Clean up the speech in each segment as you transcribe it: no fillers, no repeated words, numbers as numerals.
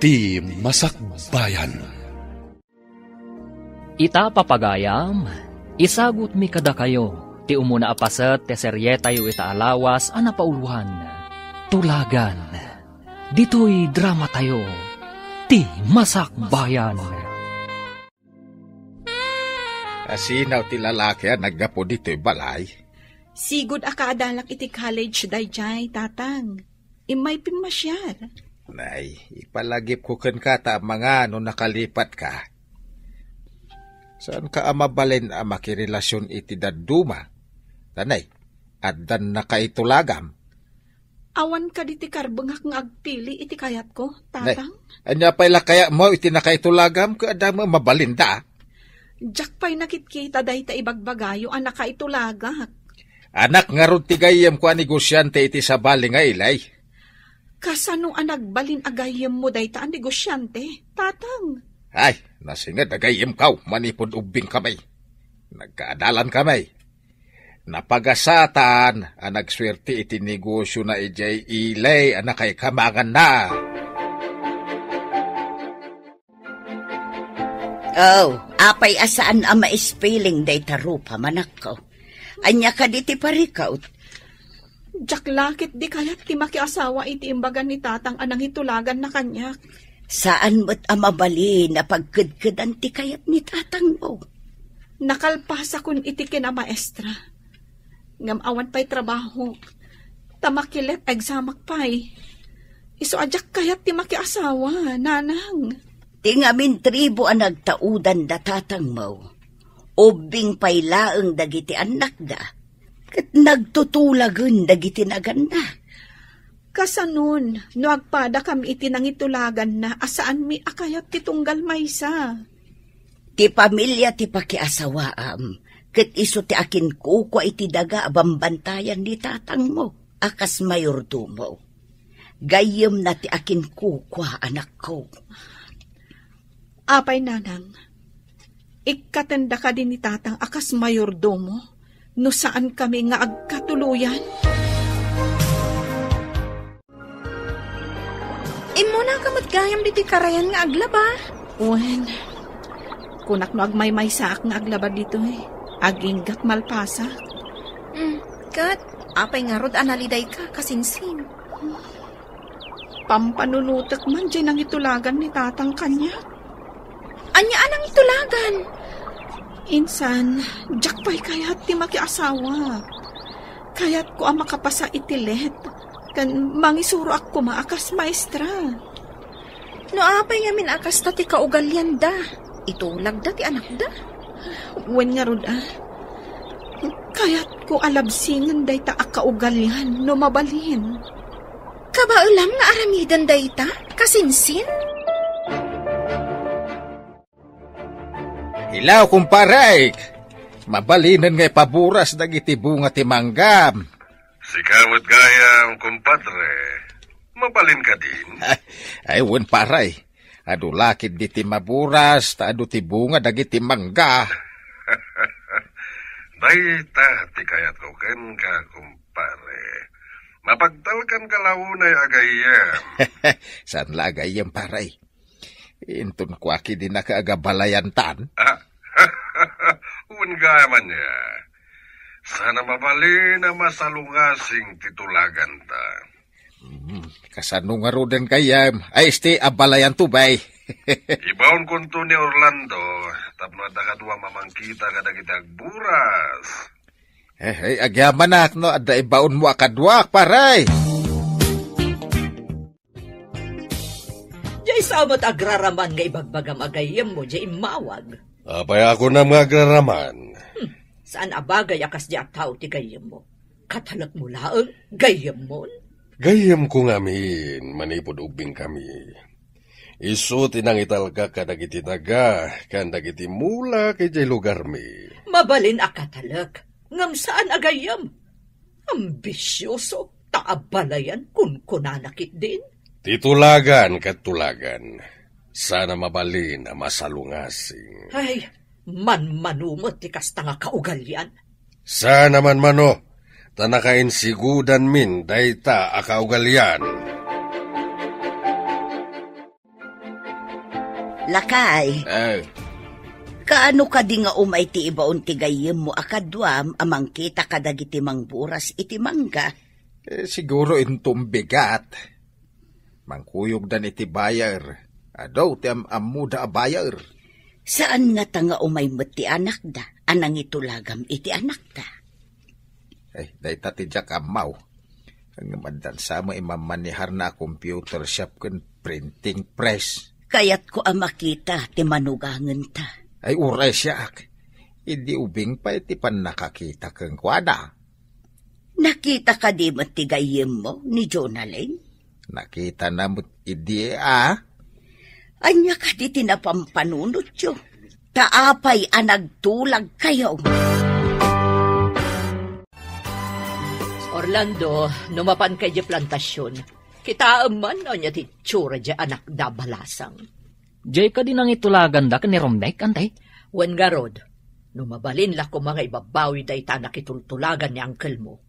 Ti Masakbayan. Ita papagayam, isagot mi kada kayo, ti umuna apasat te serye tayo ita alawas ana pauluhan. Tulagan, dito'y drama tayo, Ti Masakbayan. Asinaw ti lalaki naggapo dito'y balay. Sigud akaadalak iti college dayjay, tatang. Imay pimasyar. Nay, ipalagip ko ken kata mga no nakalipat ka. Saan ka amabalin ang makirelasyon iti daduma? Tanay, addan na kaitulagam. Awan ka diti karbengak nga agpili iti kayat ko, tatang. Nay, anya pa'y lakaya mo iti nakaitulagam ka adama mabalinda. Jak pa'y nakitkita dahi ta ibagbagayo ang nakaitulagak. Anak nga ron tigayam ko ang negosyante iti sabali nga ilay. Kasano ang nagbalin agayam mo dahi ta ang negosyante, tatang? Ay, nasingad agayam kaw, manipod ubing kamay. Nagkaadalan kamay. Napagasatan ang nagswerte iti negosyo na ijay ilay ang nakay kamangan na. Oh, apay asaan ang maispiling day tarupa manak ko. Anya ka diti parikaw. Jak lakit di kayat ti makiasawa iti imbagan ni tatang anang hitulagan na kanyak. Saan mo't amabali na pagkudkudan ti kayat ni tatang mo? Nakalpasa kun iti kinamaestra. Ngam awan pa'y trabaho. Tamakilet egzamak pa'y. Iso ajak kayat ti makiasawa, nanang. Tingamin tribo ang nagtaudan da tatang mo. Ubing pa'y laeng dagiti anak da. Kat nagtutulagan dagiti naganda. Kasanon, no agpada kami iti nangitulagan na asaan mi akayat ti tunggal maysa. Ti pamilya ti pakiasawaam. Kat iso ti akin kukwa iti daga bambantayan ni tatang mo. Akas mayordomo. Gayem na ti akin kukwa anak ko. Apay nanang, ikatanda ka din ni tatang akas mayordomo, no saan kami nga agkatuluyan? Imo na kamatgayam diti karayan nga aglaba. Wen, kunak no agmay-may saak nga aglaba dito aginggat malpasa. Kat, apay nga rod analiday ka kasinsin. Pampanunutek man dyan ang itulagan ni tatang kanya. Anya anang itulagan? Insan, jak pa'y kayat ti makiasawa. Kayat ko ang makapasa itilet. Kan mangisuro ako maakas maestra. No apay yamin akas ta ti kaugalyan da. Itulag da ti anak da. Wen nga rod Kayat ko alabsingan day ta akaugalyan no mabalhin. Kabaulam nga aramidan day ta? Kasinsin? Hilaw kumparay, mabalinan ngay paburas dagiti bunga ti manggam. Sikamot gayam, kumpadre. Mabalin ka din. Ay, wen paray. Adu lakid di ti maburas, ta adu ti bunga dagiti mangga. Dayta, ti kayat ko ken ka, kumpare. Mapagtalkan ka launay agayam. Saan la agayam paray? Intun ko aki din nakaagabalayantan. Uwan gayaman niya. Sana mabali na masalungasing titulagan ta. Kasano nga roden kayam. Ay, sti abalayan tubay. Ibaon kunto ni Orlando. Tapno at nakadwa mamangkita ka dagitag buras. Agyaman nak no. Ada ibaon mo akadwak, paray. Jay sabot agraraman nga ibagbagam agayem mo, jay imawag. Apay ako na mga agraraman. Saan abagay akas di ataw ti gayem mo? Katalak mo laang gayem mo? Gayam ko ngamin, manipod ubing kami. Isu tinangital ka kadagiti taga, kandagiti mula kay jay lugar mi. Mabalin akatalak, ngam saan agayem? Ambisyoso, taabalayan kun kunanakit din. Titulagan katulagan. Sana mabalin na masalungasing. Ay, manumot ti kasta nga kaugalyan. Sana man mano, tanakain sigudan min dayta akaugalyan. Lakay, kaano ka di nga umay ti ibaon ti gayem mo akadwam amang kita kadagiti mangburas iti mangga? Siguro intom bigat. Mangkuyog dan iti bayar. Adaw ti amu da bayar. Saan nga ta nga umay met ti anak da? Anang itulagam iti anak da? Day tatidyak amaw. Ang madan sama imamanihar na computer shop kan printing press. Kayat ko makita ti manugangan ta. Ay uray siyak. Idi ubing pa iti pan nakakita kang kwada. Nakita ka di mo ti gayem mo ni Jonalyn? Nakita na mo idi Anya ka di tinapampanunot yo. Taapay anagtulag kayo. Orlando, numapan kay di plantasyon. Kita man o niya ti tsura di anak da balasang. Jay ka din ang itulagan da ni Romnek, antay? Wen garod, numabalin la ko mga ibabawi da itanak itultulagan ni uncle mo.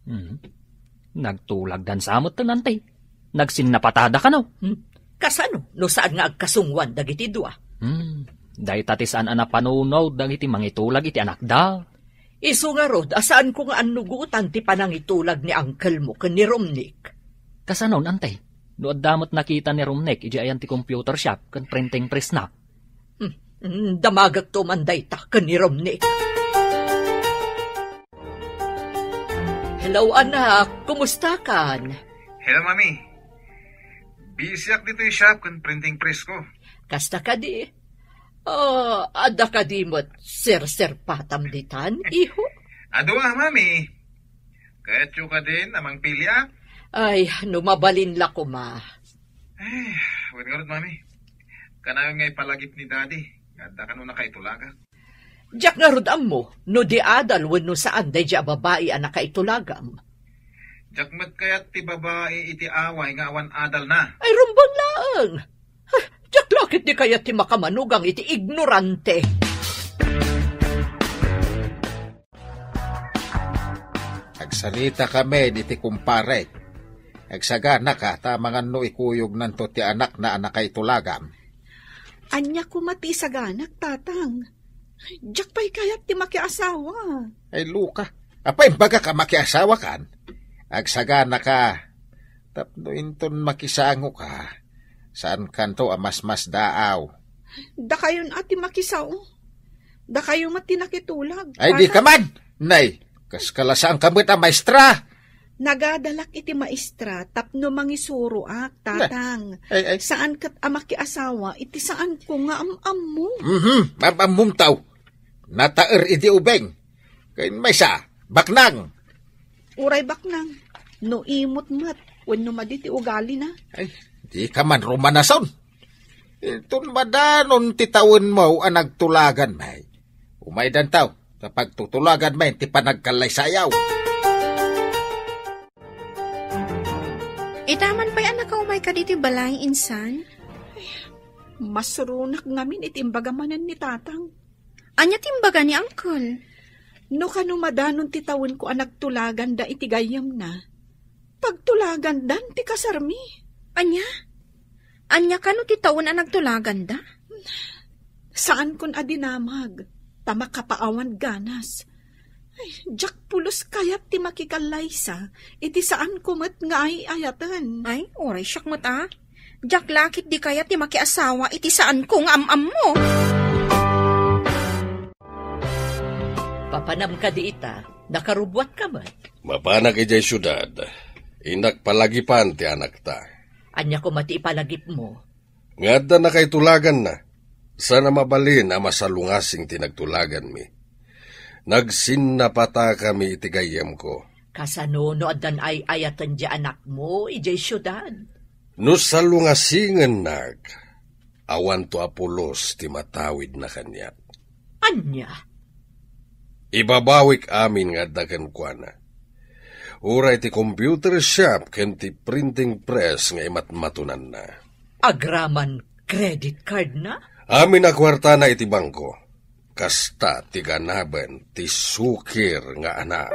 Nagtulag dan samot tan, antay. Nagsinnapatada ka no? Kasano, no saan nga agkasungwan dagiti dua? Day tatisaan ana panunaw dagiti mangitulag iti anak da. Isu nga rod, asaan ko nga anugutan ti panangitulag ni uncle mo ken ni Romnek? Kasanon, antay? Doon damot nakita ni Romnek, iji ayan ti computer shop, kan printing press na. Damagag to manday ta, kan ni Romnek. Hello, anak. Kumusta kan? Hello, mami. Busy ak dito yung shop kan printing press ko. Kasta ka di. Ada ka di mo't sir patam ditan, iho? Ado mami. Kaya't yung ka din, amang pilya. Ay, numabalin la ko, ma. Wait nga rin, mami. Kanayo nga ipalagip ni daddy. Ganda ka nung nakaitulaga. Diyak nga rudam mo, no di adal wenno saan day diya babae ang nakaitulagam. Diyak mat kaya't ti babae iti away nga awan adal na. Ay, rumbang laang. Diyak lakit di kaya't ti makamanugang iti ignorante. Agsalita kami iti kumpare. Agsagana ka, tamangan no ikuyog nanto ti anak na anak kay tulagam. Anya kumati sa ganak, tatang. Diyak pa'y kayat ti makiasawa. Ay, Luka. Apay, baga ka makiasawa kan? Agsagana ka. Tapno inton makisango ka. Saan kanto mas daaw? Da kayon ati makisaw. Da kayo mati nakitulag. Ay, di ka man! Nay, kaskalasang kamit ang maestra. Nagadalak iti maestra, tapno mangisuro tatang. Ay. Saan kat amaki asawa, iti saan ko nga am mo. Mamamumtaw. Nataer iti ubeng. Kain may sa, baknang. Uray baknang. No imot mat, wenno maditi ugali na. Ay, di ka man romanason. Itun madanon titawin mo ang nagtulagan may. Umay dan taw, kapag tutulagan may, ti panagkalay sayaw. Itaman pa'y anak ka umay ka diti balay, insan? Masurunak ngamin itimbagamanan ni tatang. Anya timbaga ni uncle? No kanumadanon titawin ko ang nagtulagan da itigayam na. Pagtulagan dan ti kasarmi. Anya? Anya ka no titawin ang nagtulagan da? Saan kun adinamag? Tama kapaawan ganas. Ay, Jack pulos kayat ti makikalaysa. Iti saan kumat nga ay ayatan. Ay, oray siyak mat Jack lakit di kayat ti makiasawa. Iti saan ko nga am mo. Papanam ka di ita, nakarubwat ka man. Mapanak ijay syudad. Inak palagipan ti anak ta. Anya ko mati ipalagip mo. Ngada na kay tulagan na. Sana mabalin ang masalungasing tinagtulagan mi. Nagsinnapata kami itigayem ko. Kasano no adan ay ayatan di anak mo, ijay syudad. No salungasingan nag, awan to apulos ti matawid na kanya. Anya? Ibabawik amin nga dagan kwa na. Uray ti computer shop ken ti printing press nga imatmatunan na. Agraman credit card na? Amin na kwarta na iti bangko. Kasta ti ganaban ti sukir nga anak.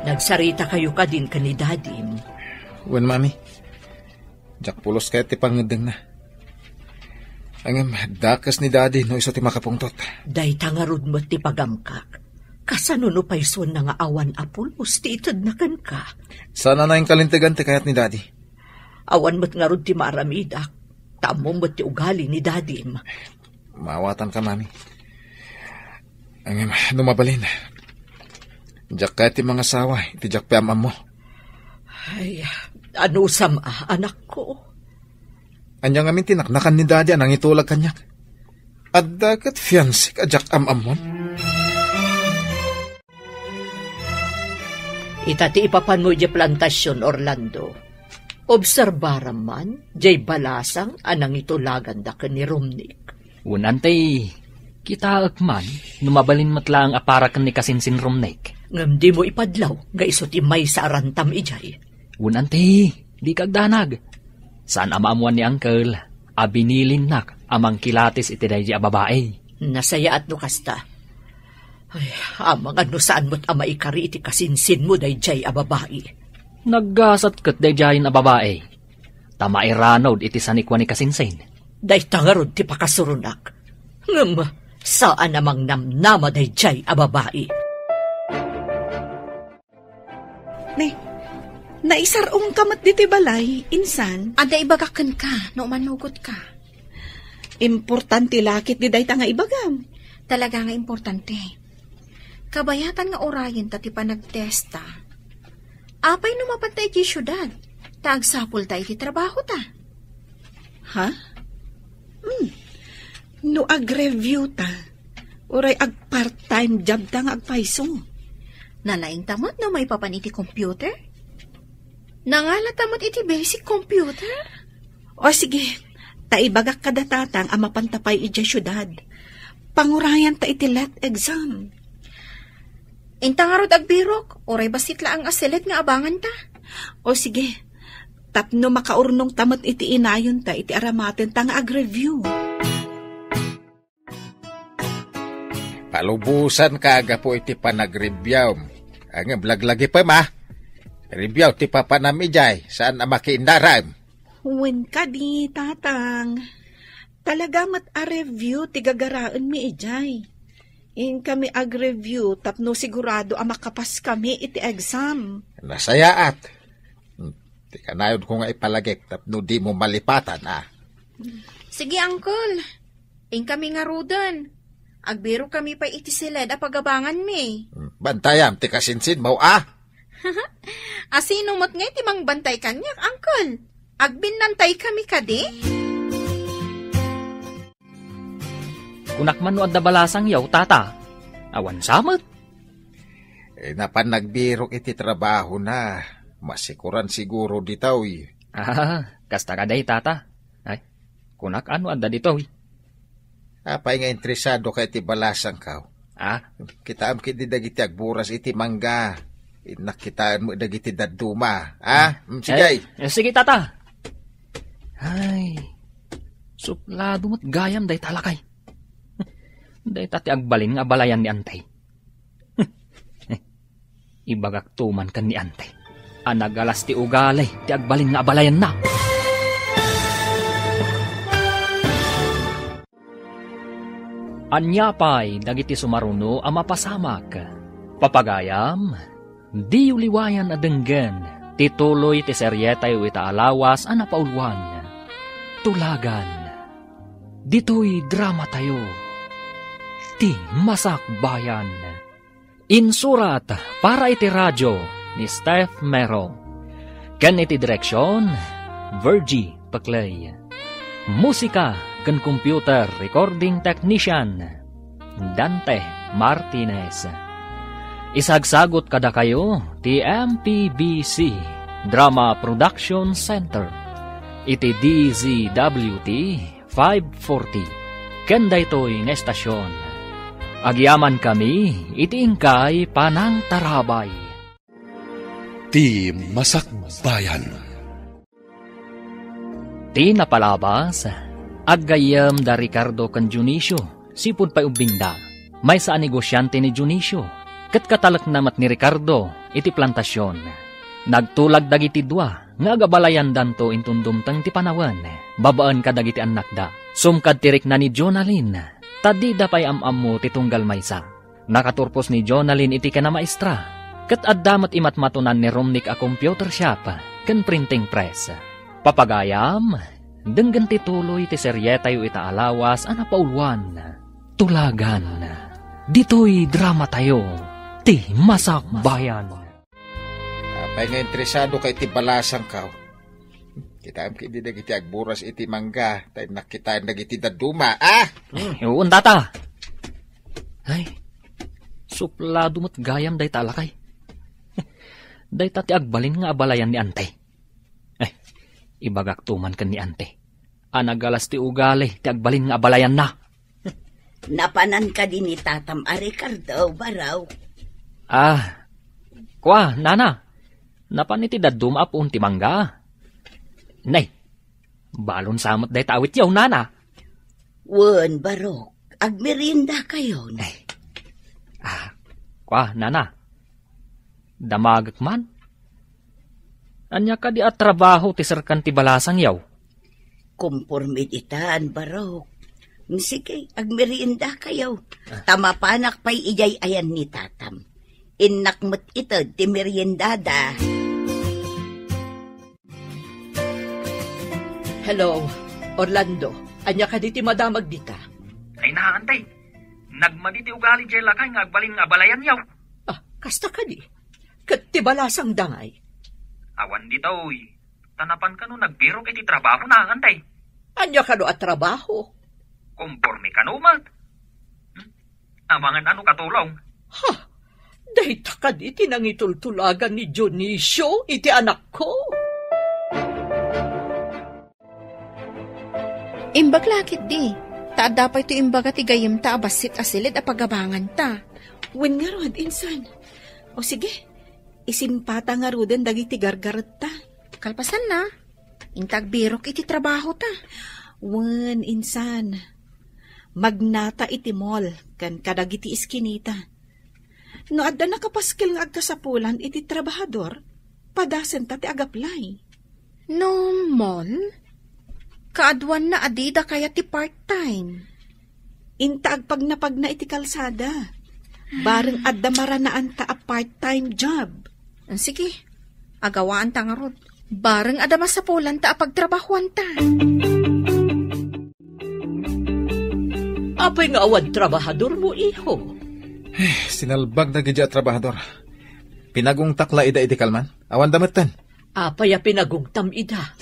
Nagsarita kayo ka din kani dadim. Wen, mami. Jack pulos kaya ti pangedeng na. Ang dakas ni daddy no iso ti makapungtot. Day tangarod mo ti pagamkak. Kasanuno pa iso na nga awan apulos ti itad na kan ka. Sana na yung kalintigan ti kayat ni daddy. Awan mo't nga rod ti maramidak. Tamo mo't ti ugali ni daddy. Mawatan ka, mami. Ang numabalin. Jack kaya ti mga sawa, ti Jack piamam mo. Ay, ano sama, anak ko? Anyang amin tinaknakan ni daddy anang itulag kanyak. At dagat fiancé ka Jack amamon. Itati ipapan mo di plantasyon, Orlando. Obserbaram man, jay balasang anang itulagan da ka ni Romnick. Unantay, kita akman, numabalin matla ang aparakan ni Kasinsin Romnick. Ngam di mo ipadlaw, gaisot imay sa arantam ijay. Unantay, di kagdanag. Saan amaamuan ni Uncle, abinilin nak amang kilatis iti day di babae. Nasaya at no kasta. Ay, amang ano saan mo't ama ikari iti kasinsin mo day jay babae. Naggasat kat day jayin a babae. Tama iranod iti sanikwa ni Kasinsin. Day tangarod ti pakasurunak. Ngam, saan amang namnama day jay babae. Naisarong kamat diti balay, insan. Ada ibagakan ka, no manugot ka. Importante lakit di day nga ibagam. Talaga nga importante. Kabayatan nga orayan tati pa nagtesta. Apay numapantay ti syudad. Taagsapul tayo ti trabaho ta. Ha? No ag-review ta. Uray ag part-time job ta nga agpaiso. Nalaing tamot no may papan iti computer? Nangalatamot iti basic computer? O sige, taibagak kada tatang ang mapantapay iti syudad. Pangurayan ta iti let exam. Intangarod agbirok, oray basit la ang asilet nga abangan ta. O sige, tapno makaurnong tamot iti inayon ta iti aramaten ta nga ag-review. Palubusan ka aga po iti panag-review. Ang blaglagi pa ma. Review ti papanamijay, saan na makiindaram? Wen ka di, tatang. Talaga mat a-review, ti gagaraan mi ijay. In kami ag-review, tapno sigurado ang makapas kami iti exam. Nasayaat. Ti kanayon ko nga ipalagip, tapno di mo malipatan, ah. Sige, uncle. In kami nga rudan. Agbiro kami pa iti siled a pagabangan mi. Bantayam, ti kasinsin mo, ah. Asino mo't ngay timang bantay kanyak, uncle? Agbinantay kami kadi? Kunakman no adda balasang yaw, tata. Awan samot. Napan nagbirok iti trabaho na. Masikuran siguro ditaw, Kasta ka day, tata. Ay, kunak ano adda dito, Apay nga interesado kay iti balasang kaw. Kita am kiti dagiti agburas iti mangga. Nakitaan mo dagiti daduma. Sige. Sige, tata. Ay, suplado mo't gayam day talakay. Day tati agbalin nga balayan ni antay. Ibagak tuman kan ni antay. Anagalas ti ugalay, ti agbalin nga balayan na. Anyapay, dagiti sumaruno ang mapasamak. Papagayam, di uliwayan adenggen, tituloy ti seryetay itaalawas ang napauluan. Tulagan, dito'y drama tayo. Ti Masak Bayan. Insurat para iti radyo ni Steph Mero. Ken iti direksyon, Virgie Paclay. Musika ken computer recording technician, Dante Martinez. Isagsagot kada kayo ti MPBC Drama Production Center. Iti DZWT 540. Ken daytoy nga estasyon. Agyaman kami iti ingkay Panang Tarabay. Ti Masak Bayan. Ti napalabas, aggayam da Ricardo kan Junicio, sipud pa'y ubingda. May saan negosyante ni Junicio, kat katalak namat ni Ricardo, iti plantasyon. Nagtulag dagiti dua, nga gabalayan danto intundumtang ti panawan, babaan kadagiti anak da. Sumkad tirik na ni Jonalyn, tadi da pay am mo titunggal maysa. Nakaturpos ni Jonalyn iti kana maestra, ket addamat imatmatunan ni Romnick a computer shop, ken printing press. Papagayam, denggan ti tuloy ti serye tayo ita alawas ana pauluan. Tulagan, dito'y drama tayo, ti Masak Bayan. Apay nga interesado kay ti balasang kao. Kita am kiti dagiti agburas iti mangga, tayo nakitaan dagiti daduma, Uun tata. Ay, suplado mo't gayam day talakay. Day tati agbalin nga abalayan ni ante. Ibagak tuman kan ni ante. Anagalas ti ugali, ti agbalin nga abalayan na. Napanan ka din ni Tatam a Ricardo, baraw. Kwa, nana. Napan iti daduma apun ti mangga. Nay, balon samot day tawit yaw, nana. Wen, barok, agmerinda kayo. Nay. Kwa, nana. Damagak man. Anya ka di at trabaho ti serkan ti balasang yaw. Kumpormid itaan, barok. Sige, agmerinda kayo. Tamapanak pa'y ijay ayan ni Tatam. Innakmat ito ti meriendada. Hello, Orlando. Anya ka di ti madamag dita? Ay naantay. Nagmaditi ugali jay lakay nga agbalin nga balayan yaw. Kasta ka di. Kat ti balasang dangay. Awan dito, tanapan ka no nagbirok iti trabaho na antay. Anya ka no at trabaho? Kumporme ka no, mat. Amangan ano katulong? Dahita ka di tinangitultulagan ni Dionisio, iti anak ko. Imbag lakit di. Taada pa ito imbaga ti gayim ta abasit asilid a pagabangan ta. Wen nga rod, insan. O sige, isimpata nga roden dagiti gargaret ta. Kalpasan na. Intag birok iti trabaho ta. Wen, insan. Magnata iti mall, kan kadagiti iskinita. No adda nakapaskil nga agkasapulan iti trabahador, padasen ta ti agaplay. No, mall? Kaadwan na adida kaya ti part-time. Intaag pag na iti kalsada. Bareng adda maranaan ta a part-time job. Sige, agawaan ta nga rod. Bareng adda masapulan ta a pagtrabahuan ta. Apay nga awad trabahador mo, iho. Sinalbag na gidya trabahador. Pinagong takla ida iti kalman. Awan damitan. Apay a pinagungtam ida.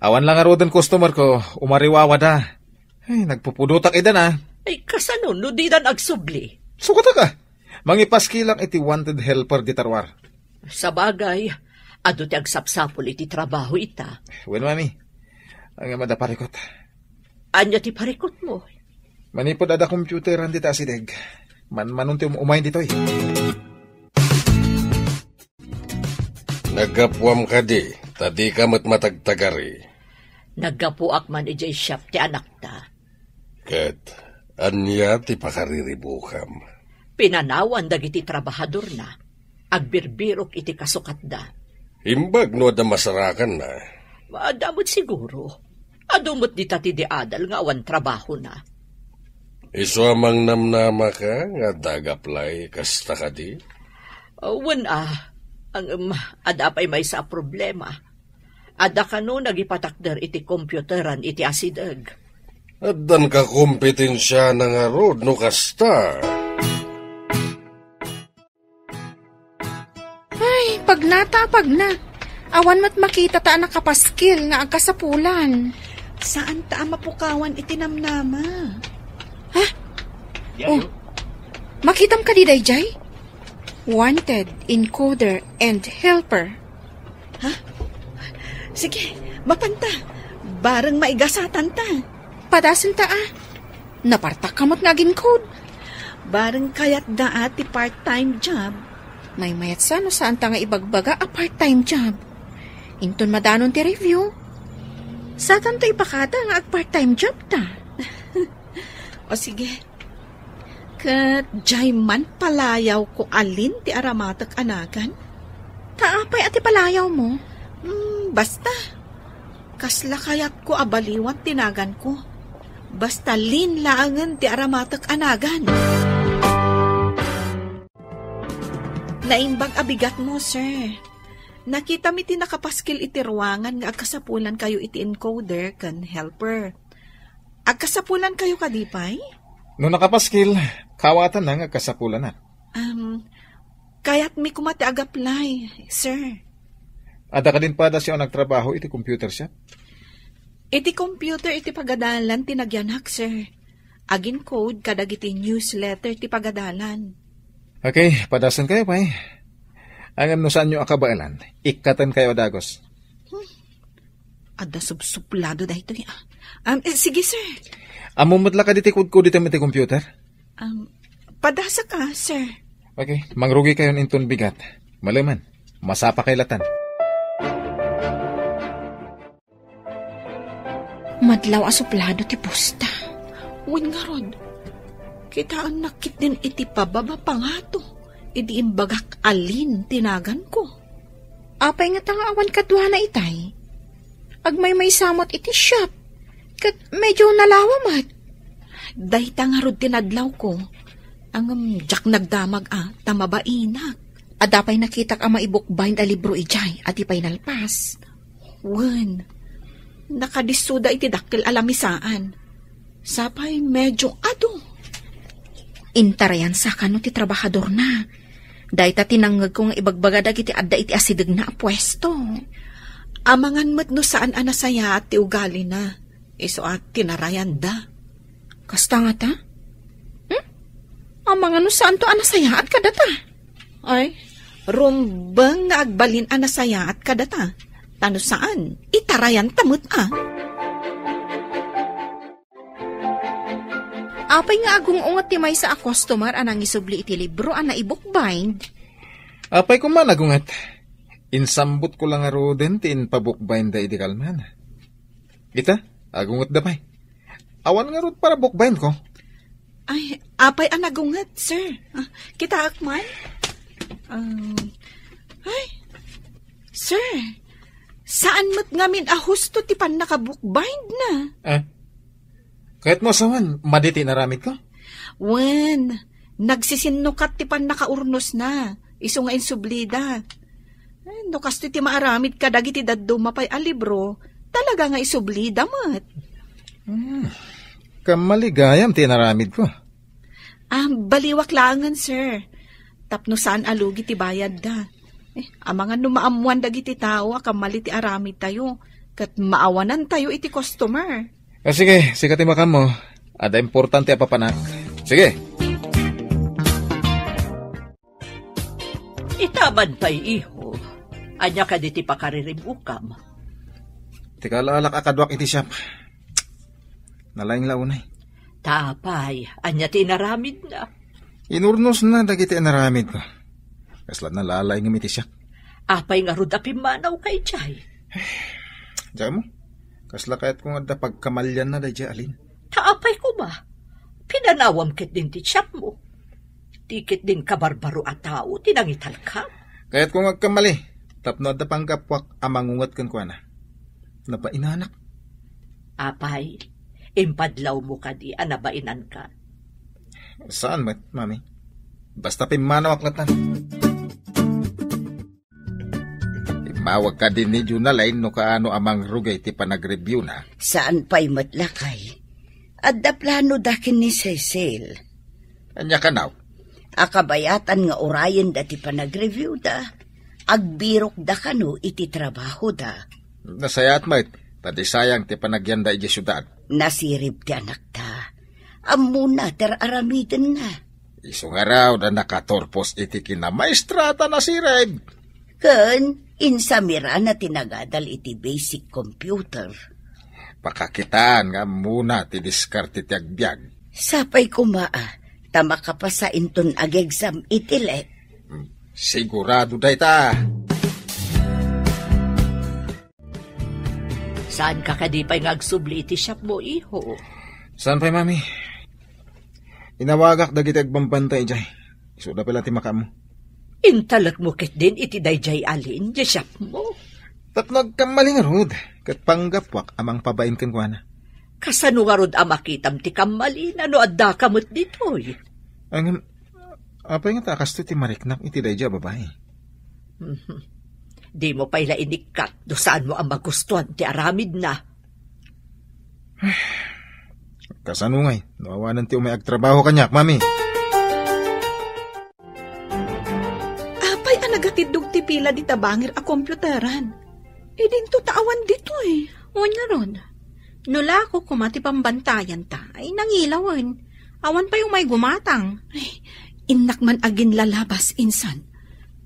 Awan lang arodan customer ko, umariwawa da. Ay, nagpupudutak ida na. Ay, kasano, no di dan agsubli. Sukata ka. Mangipaskilang iti wanted helper di tarwar. Sa bagay, ado ti agsapsapol iti trabaho ita. Well, mami, ang amada parikot. Anya ti parikot mo? Manipod ada computeran di tasideg. Manunti umay dito eh. Nagapwam ka di, tadi ka matagtagari. Naggapuak man ijay shop ti anak ta. Ket, anya ti pakariribukam. Pinanawan dagiti trabahador na. Agbirbirok iti kasukat da. Imbag no da masarakan na. Adamot siguro. Adumot di tati di adal nga awan trabaho na. Iso amang namnama ka nga dagaplay kasta ka di? Ang adapay may sa problema. Ada ka no nagipatakder iti computeran iti asidag. Addan ka kompetensya na nga rod no kasta. Ay, pagna. Awan mat makita ta nakapaskil nga agkasapulan. Saan ta mapukawan itinamnama? Ha? Oh, makitam ka di dayjay? Wanted, encoder, and helper. Ha? Sige, mapanta. Bareng maigasatan ta. Padasan ta Napartak kamot ngagin code. Bareng kayat da ti part-time job. May mayat saan saan ta nga ibagbaga a part-time job. Inton madanon ti review. Satan to ipakada nga ag part-time job ta. O sige. Kat jay man palayaw ko alin ti aramatak anagan? Taapay ati palayaw mo? Basta. Kasla kayat ko abaliwan tinagan ko. Basta linlaangan ti aramatak anagan. Naimbag abigat mo, sir. Nakita mi ti nakapaskil iti ruangan nga agkasapulan kayo iti encoder kan helper. Agkasapulan kayo kadipay? No nakapaskil, kawatan na nga kasapulan na. Kaya't mi kumati agaplay, sir. Ada ka din pa da siya nagtrabaho iti computer shop? Iti computer iti pagadalan tinagyanak, sir. Agin code kadag iti newsletter ti pagadalan. Okay, padasan kayo pa eh. Angam no saan nyo akabailan, ikatan kayo dagos. Ada subsuplado da ito. Sige, sir. Amumutla ka diti kudko dito iti computer? Padasa ka, sir. Okay, mangrugi kayo inton bigat. Malaman, masapa kay latan. Madlaw asuplado ti posta. Uwin nga rod. Kita ang nakit din iti pababa pa nga to. Idi imbagak alin tinagan ko. Apay nga tangawan kadwa na itay. Agmay may samot iti shop. Kat medyo nalawamat. Dahita nga rod tinadlaw ko. Ang jak nagdamag tamabainak. Adapay nakitak ang maibukbayin a libro ijay at ipay nalpas. Wan, nakadisuda iti dakkel alamisaan. Sapay medyo ado. Intarayan sa kano ti trabahador na. Dahita tinanggag ko nga ibagbagadag iti adda iti asidag na pwesto. Amangan mat no saan anasaya at ti ugali na. Iso at tinarayan da. Kasta nga ta? Amangan no saan to anasaya at kadata? Ay, rumbang nga agbalin anasaya at kadata. Tano saan? Itarayan tamot Apay nga agong ungat ti may sa customer anang isubli iti libro ana i-bookbind. Apay ko man agungat. Insambot ko lang aro din tin pa-bookbind da iti kalman. Ita, agungat da pay. Awan nga rod para bookbind ko. Ay, apay anagungat, sir. Kita akman? Ay, sir, saan mat ngamin husto ti pan nakabookbind na? Kahit mo sawan, maditi naramit ko? Wen, nagsisinukat ti pan nakaurnos na. Iso nga insublida. No kasto ti maaramid ka dagiti daddo mapay a libro, talaga nga isublida mat. Kamaligayam ti naramid ko. Baliwak langan, sir. Tapno saan alugi ti bayad da. Amangan numaamuan dagiti tao, kamali ti aramid tayo. Kat maawanan tayo iti customer. Sige, sikati makam mo. Ada importante apapanak. Sige. Itaban pa'y iho. Anya ka diti pakariribukam. Tika lalak akadwak iti siyap. Nalaing launay. Tapay, anya tinaramid na. Inurnos na dagiti naramid ko. Kaslat na lalaing iti siyap. Apay nga rudapim manaw kay Chay. Diyan mo? Kasla kayat kung adda pagkamalyan na dahi alin. Taapay ko ba? Pinanawam kit din ti tiyap mo. Tikit din kabarbaro at tao, tinangital ka. Kayat kung agkamali, tapno adda pang kapwak amangungat kan kwa na. Napainanak. Apay, impadlaw mo ka di, anabainan ka. Saan, mami? Basta pimanawak latan. Mawag ka din ni Junalain no kaano amang rugay ti panag-review na. Saan pa'y matlakay? Adda plano dakin ni Cecil. Anya ka naw? Akabayatan nga orayan dati panag-review da. Agbirok da kano iti trabaho da. Nasayat mo tadi sayang ti panagyanda iti syudad. Nasirip ti anak ta. Amuna ter aramiden na. Iso nga raw na nakatorpos iti kinamaistrata na si Reb. Ken, insamira na tinagadal iti basic computer. Pakakitaan nga muna ti diskarte ti agbyag. Sapay kumaa, tama ka pa sa inton ag-exam itile. Sigurado day ta. Saan ka kadipay nga agsubli iti shop mo, iho? Saan pa'y, mami? Inawagak dagiti agbambantay jay. Isuda pala ti makamo. Intalak mo kit din iti dayjay alin, di shop mo. Tapno agkamali nga rod, kat panggapwak amang pabain kan kwa na. Kasano nga rod amakitam ti kamali na no adda kamot ditoy. Ang, apay nga takas to ti mariknak iti dayja babae. Di mo pa ila inikat do saan mo ang magustuhan ti aramid na. Kasanungay, nawawanan ti umay agtrabaho kanyak, mami. Apay anagatidog ti pila di tabangir a kompluteran. Idin to taawan dito eh. O nga ron. Nula ko kumati pambantayan ta, ay nangilawan. Awan pa yung may gumatang. Ay, inak man agin lalabas insan.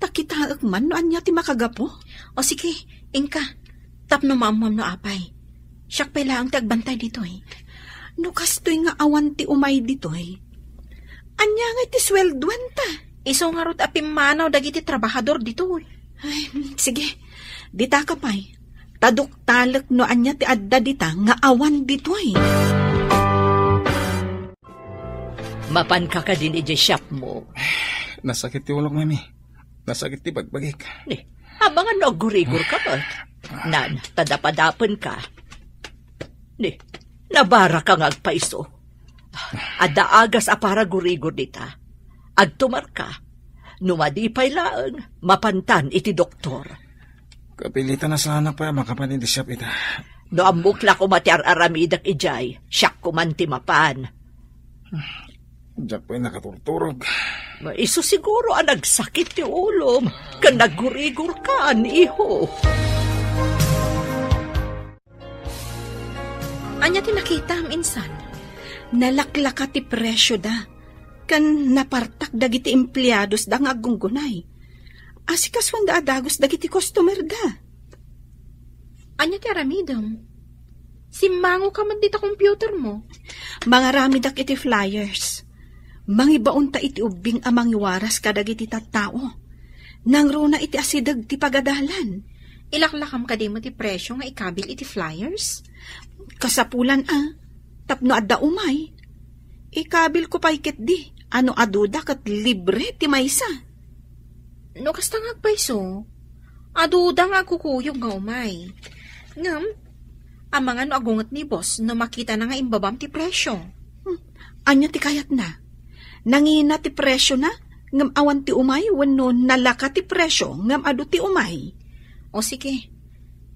Takitaak man no anya ti makagapo. O sige, ingka. Tapno mamam no apay. Siyak pa lang tagbantay dito eh. No kastoy nga awan ti umay dito eh. Anya nga ti swelduan ta. Iso nga rot apimanaw dagiti trabahador dito eh. Ay, sige. Dita ka pa'y. Taduk talak no anya ti adda dita nga awan dito eh. Mapan ka din ije shop mo. Nasakit ti ulok, mami. Nasakit ti bagbagik. Abangan no gurigor ka ba? Nan, tadapadapan ka. Nabara ka nga agpaiso. Adda agas apara gurigor dita. Agtumar ka. Numadipay laang, mapantan iti doktor. Kapilitan na sana pa makapanin di shop ita. No amukla ko mati aramidak ijay, siyak ko man timapan. Diyak po'y nakaturturog. Iso siguro ang nagsakit ti ulom, kan naggurigor ka, iho. Anya ti nakita am insan? Nalaklaka ti presyo da. Kan napartak dagiti empleados da nga agunggunay. Asikas wanda adagos dagiti customer da. Anya ti aramidam? Simango ka man dita computer mo. Mga ramidak iti flyers. Mangibaon ta iti ubing amang iwaras kadagiti tattao. Nang runa iti asidag ti pagadalan. Ilaklakam ka di mo ti presyo nga ikabil iti flyers? Kasapulan tapno adda umay. Ikabil ko pa ikit di. Ano aduda kat libre ti maysa. No kasta nga agpaiso, aduda nga kukuyog nga umay. Ngam, ang mga no agungat ni boss no makita na nga imbabam ti presyo. Anya ti kayat na? Nangina ti presyo na? Ngam awan ti umay wano nalaka ti presyo ngam adu ti umay. O sige,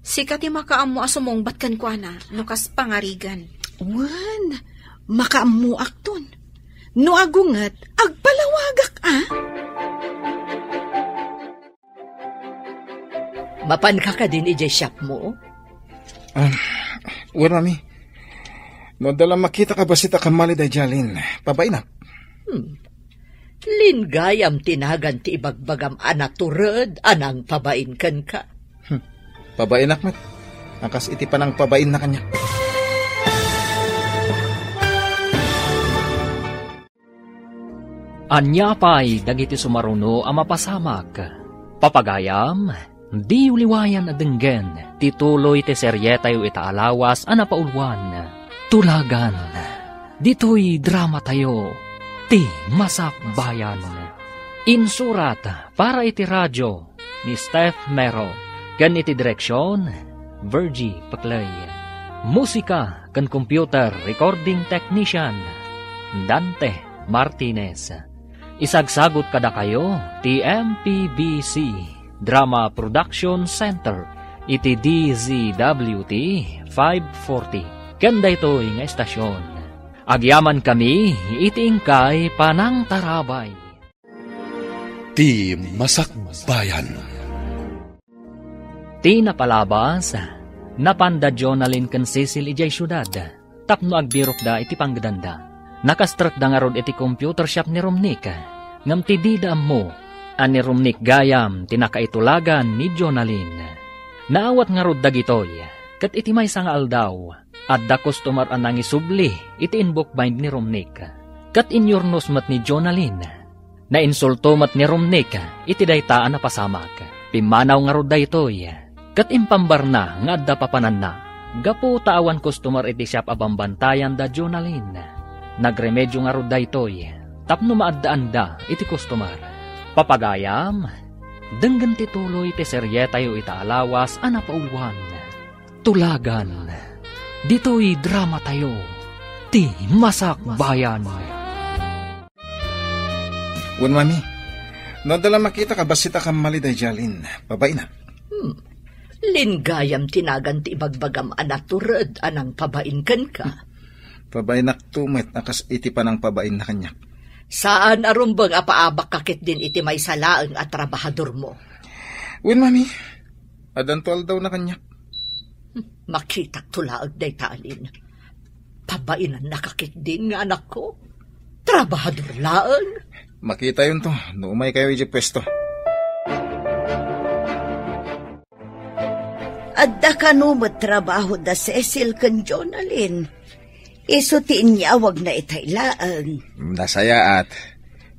sika ti makaam mo asumong batkan ko na no kas pangarigan. Wan, makaamuak ton. No agungat, agpalawagak Mapan ka din ije shop mo? Well, mami. No dala makita ka ba sita kamali da jalin? Pabainak. Lingayam tinagan ti ibagbagam anak turod, anang pabain kan ka. Pabainak mat. Akas iti panang pabain na kanya. Anya pa'y dagiti sumaruno ang mapasamak. Papagayam, di uliwayan adenggen, tituloy ti seryetayo itaalawas ang napaulwan. Tulagan, dito'y drama tayo, ti Masak Bayan. Insurat para iti radyo ni Steph Mero, kan iti direksyon, Virgie Paclay. Musika kan computer recording technician, Dante Martinez. Isagsagot kada kayo, TMPBC Drama Production Center, iti DZWT 540. Kanda ito'y nga estasyon. Agyaman kami, itiingkay panang tarabay. Ti Masak Bayan. Ti napalabas, napanda Jonalyn kan Cecil ijay syudad, tapno agbirok da iti panggdanda. Nakastrat da nga rod iti computer shop ni Romnick. Ngam ti dida mo, ani Romnick gayam tinakaitulagan ni Jonalyn. Naawat nga rod dagitoy, kat iti may nga aldaw, at da customer anang isubli iti inbook bind ni Romnick. Kat inyornos mat ni Jonalyn. Na insulto mat ni Romnick, iti daytaan na pasamak. Pimanaw nga rod daytoy, kat impambar na nga adda papanan na. Gapo taawan customer iti shop abambantayan da Jonalyn. Nagremedyo nga rod daytoy, tapno maaddaan da iti customer. Papagayam, Denggan ti tuloy ti serye tayo itaalawas a napauluhan. Tulagan. Dito'y drama tayo. Ti Masak Bayan. Wan, mami. Nadala makita ka basita ka maliday jalin. Babay na. Lingayam tinagan ti ibagbagam anaturad anang pabain kan ka. Babay na tumit akas iti pa ng pabain na kanya. Saan arumbang apaabak kakit din iti may salaang at trabahador mo? Wan, mami. Adantual daw na kanya. Makita tulaag day talin. Pabainan nakakit din nga anak ko. Trabahador laang. Makita yun to. Noumay kayo iji pwesto. Adda ka no matrabaho da Cecil kan Jonalyn. Iso ti inyawag na itaylaan. Nasaya at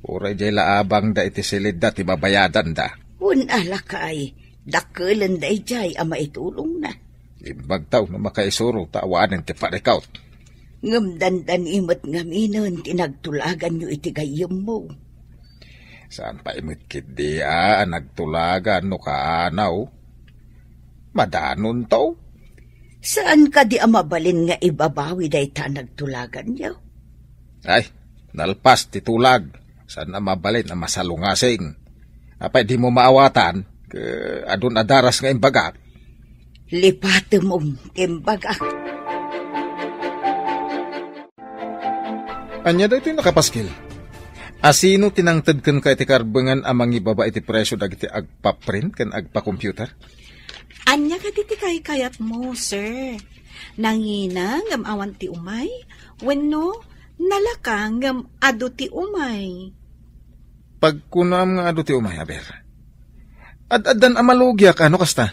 uray jay laabang da iti silid da ti babayadan da. Un alakay, dakulan da ijay ama itulong na. Imbagtaw na makaisuro tawaanin ti parikaut. Ngamdandan imot ngaminon tinagtulagan nyo iti gayam mo. Saan pa imit kidi nagtulagan no kaanaw? Madanon to? Saan ka di amabalin nga ibabawi day ta nagtulagan nyo? Ay, nalpas ti tulag. Saan na mabalin na masalungasing? Apay di mo maawatan, adun adaras nga imbagak. Lipate mong imbagak. Anya da ito yung nakapaskil. Asino tinangtad kan ka iti karbangan amang ibaba iti presyo dagiti agpa-print kan agpa-computer? Anya ka diti kayat mo, sir. Nangina ngam awan ti umay, wenno nalaka ngam adu ti umay. Pagkunam nga adu ti umay, aber. Ad-adan amalugyak, ano kasta?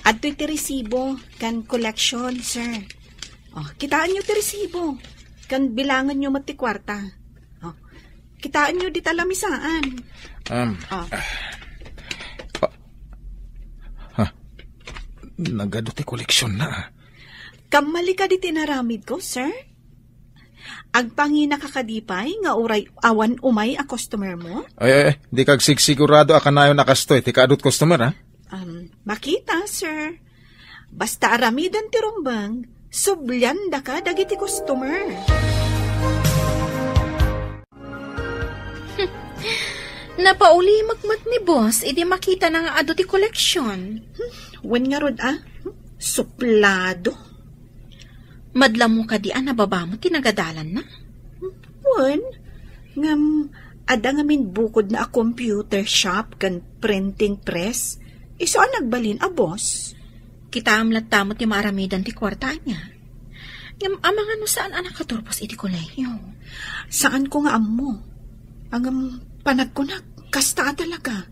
Adu ti resibo kan collection, sir. Oh, kitaan nyo ti resibo. Kan bilangan nyo mati kwarta. Oh, kitaan nyo di talamisaan. Nagado ti koleksyon na. Kamali ka di tinaramid ko, sir. Agpangina kakadipay nga uray awan umay a customer mo? Ay, di kag sigurado akanayo nakastoy. Ti kaadot customer, ha? Makita, sir. Basta aramidan ti rumbang, sublyan da ka dagiti customer. Napauli magmat ni boss, idi makita na nga ado ti koleksyon. Wen nga rod, suplado. Madlam mo ka di nababa mo, tinagadalan na. Wen, ngam, ada ngamin bukod na a computer shop kan printing press, iso nagbalin a boss. Kita amlat tamo ti maaramidan ti kwarta niya. Ngam, amang ano saan anak katurpos iti kolehiyo? Saan ko nga amo? Ang panagkunak, kasta talaga.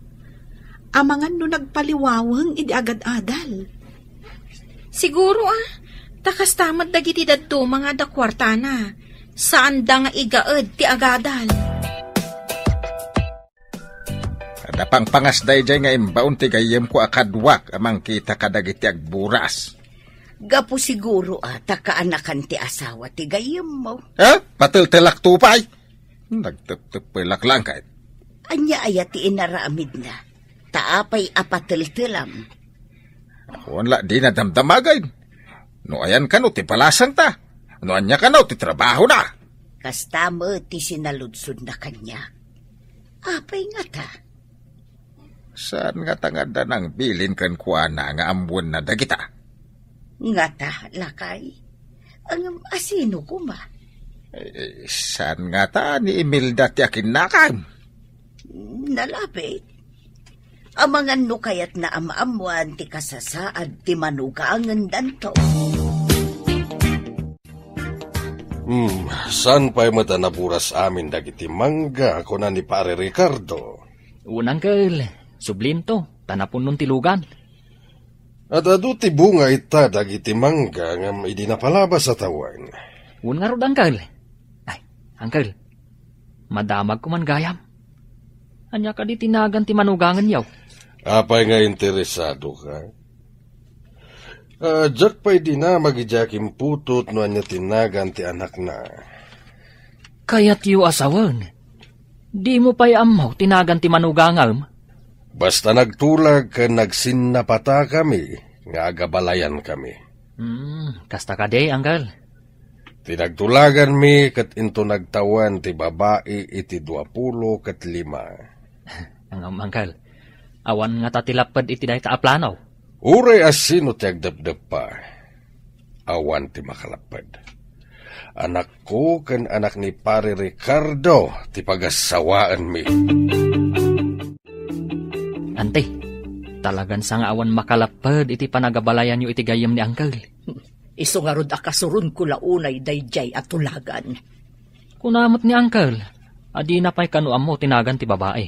Amangan no nagpaliwawang idi agad-adal. Siguro takas tamad dagiti dadto mga dakwarta na. Saan da nga igaed ti agadal? Kada pang pangasday jay nga imbaon ti gayem ko akadwak amang kita kadagiti agburas. Gapo siguro takaanakan ti asawa ti gayem mo. Patiltilak tupay. Nagtupilak lang kahit. Anya ayat ti inaramid na. Taapay apatiltilam. Wala di na damdamagay. No ayan ka no ti palasang ta. No anya ka no ti trabaho na. Kasta mo ti sinaludsod na kanya. Apay nga ta. Saan nga tangada ng bilin kan kuana nga ambuan na dagita? Nga ta, lakay. Ang asino ko ma? Saan nga ta ni Imelda ti akin nakam? Nalapit. Amangan no kayat na amaamuan ti kasasaad ti manugaangan danto. Saan pa'y mata naburas amin dagiti mangga ako na ni Pare Ricardo? Unang kel, sublinto, tanapon nun tilugan. At adu ti bunga ita dagiti mangga ngam idi napalabas sa tawan. Un nga rod, Uncle. Ay, Uncle, madamag ko man gayam. Anya ka di tinagan ti manugangan yaw. Apay nga interesado ka? Diyak pa'y di na magijakim putot no anya tinagan ti anak na. Kaya't yu asawan. Di mo pa'y amaw tinagan ti manugangam. Basta nagtulag ka nagsinapata kami, nga agabalayan kami. Kasta ka day, Anggal. Tinagtulagan mi kat into nagtawan ti babae iti 20 kat 5. Ang Anggal, awan nga tatilapad iti day taaplanaw. Uray asino ti agdapdap pa. Awan ti makalapad. Anak ko kan anak ni Pare Ricardo ti pagasawaan mi. Ante, talagan sa nga awan makalapad iti panagabalayan yo iti gayam ni Anggal. Iso nga rod akasurun ko launay dayjay at tulagan. Kunamot ni Anggal, adi na pa'y kanuam mo tinagan ti babae.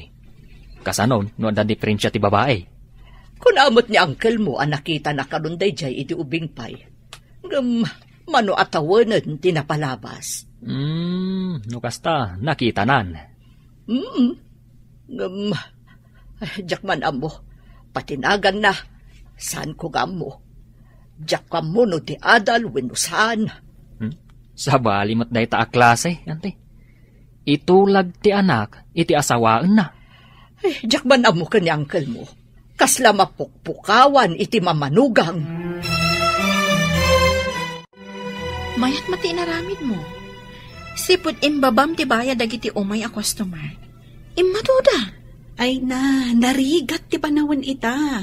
Kasanon, no da diferensya ti babae. Kunamot ni Uncle mo ang nakita na karon dayjay iti ubing pay. Mano atawanan tinapalabas. No kasta, nakitanan. Jakman amo, patinagan na. Saan ko gamo? Jakam mo no ti adal winusan. Sa balimot day ta klase, ante. Itulag ti anak, iti asawaan na. Jakman amo ka ni Uncle mo. Kasla mapukpukawan iti mamanugang. Mayat mati inaramid mo. Sipod imbabam ti bayad dagiti umay a customer. Immaduda. Ay na, narigat ti panawin ita.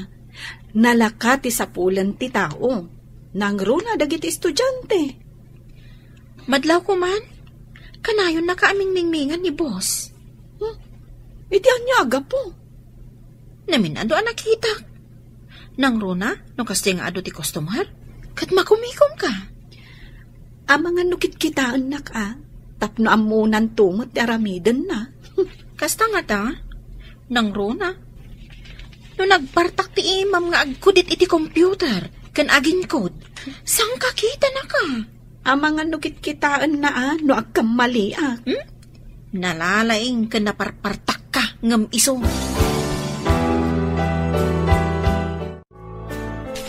Nalakat ti sapulan ti tao. Nangruna dagiti estudyante. Madlaw ko man, kanayon na kaaming mingmingan ni boss. Iti anyaga po. Naminado ang nakita. Nangruna, no kasi nga ado ti customer, kat makumikom ka. Mga nukit-kitaan na ka, tapno amunan tumot ti aramidan na. Kasta nga ta, nangruna. No nagpartak ti imam nga agkudit iti computer, kan aging code, sang kakita na ka? Mga nukit-kitaan na no agkamali Nalalaing ka naparpartak ka ngam iso.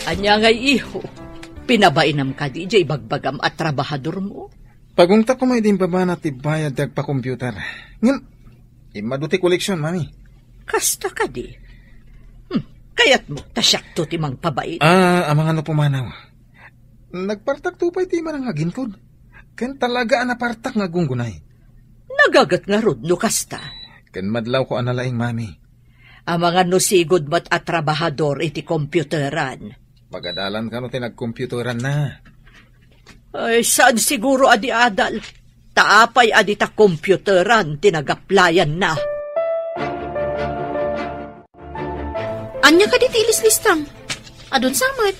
Anya nga iho, pinabainam ka di jay bagbagam at trabahador mo. Pagungta ko may din baba na tibayad pa computer. Ngam, imaduti koleksyon, mami. Kasta ka di. Kayat mo, tasyak to timang pabait. Amang ano pumanaw. Nagpartak tupay ti manang aginkod. Kan talaga anapartak nga gunggunay. Nagagat nga rod, no kasta. Kan madlaw ko analaing, mami. Ang mga nusigod mo't at trabahador iti computeran. Pagadalan ka no tinagkomputeran na. Ay, saan siguro adi adal? Taapay adi ta computeran, tinagaplayan na. Anya ka di tilis-listang? Adun samat?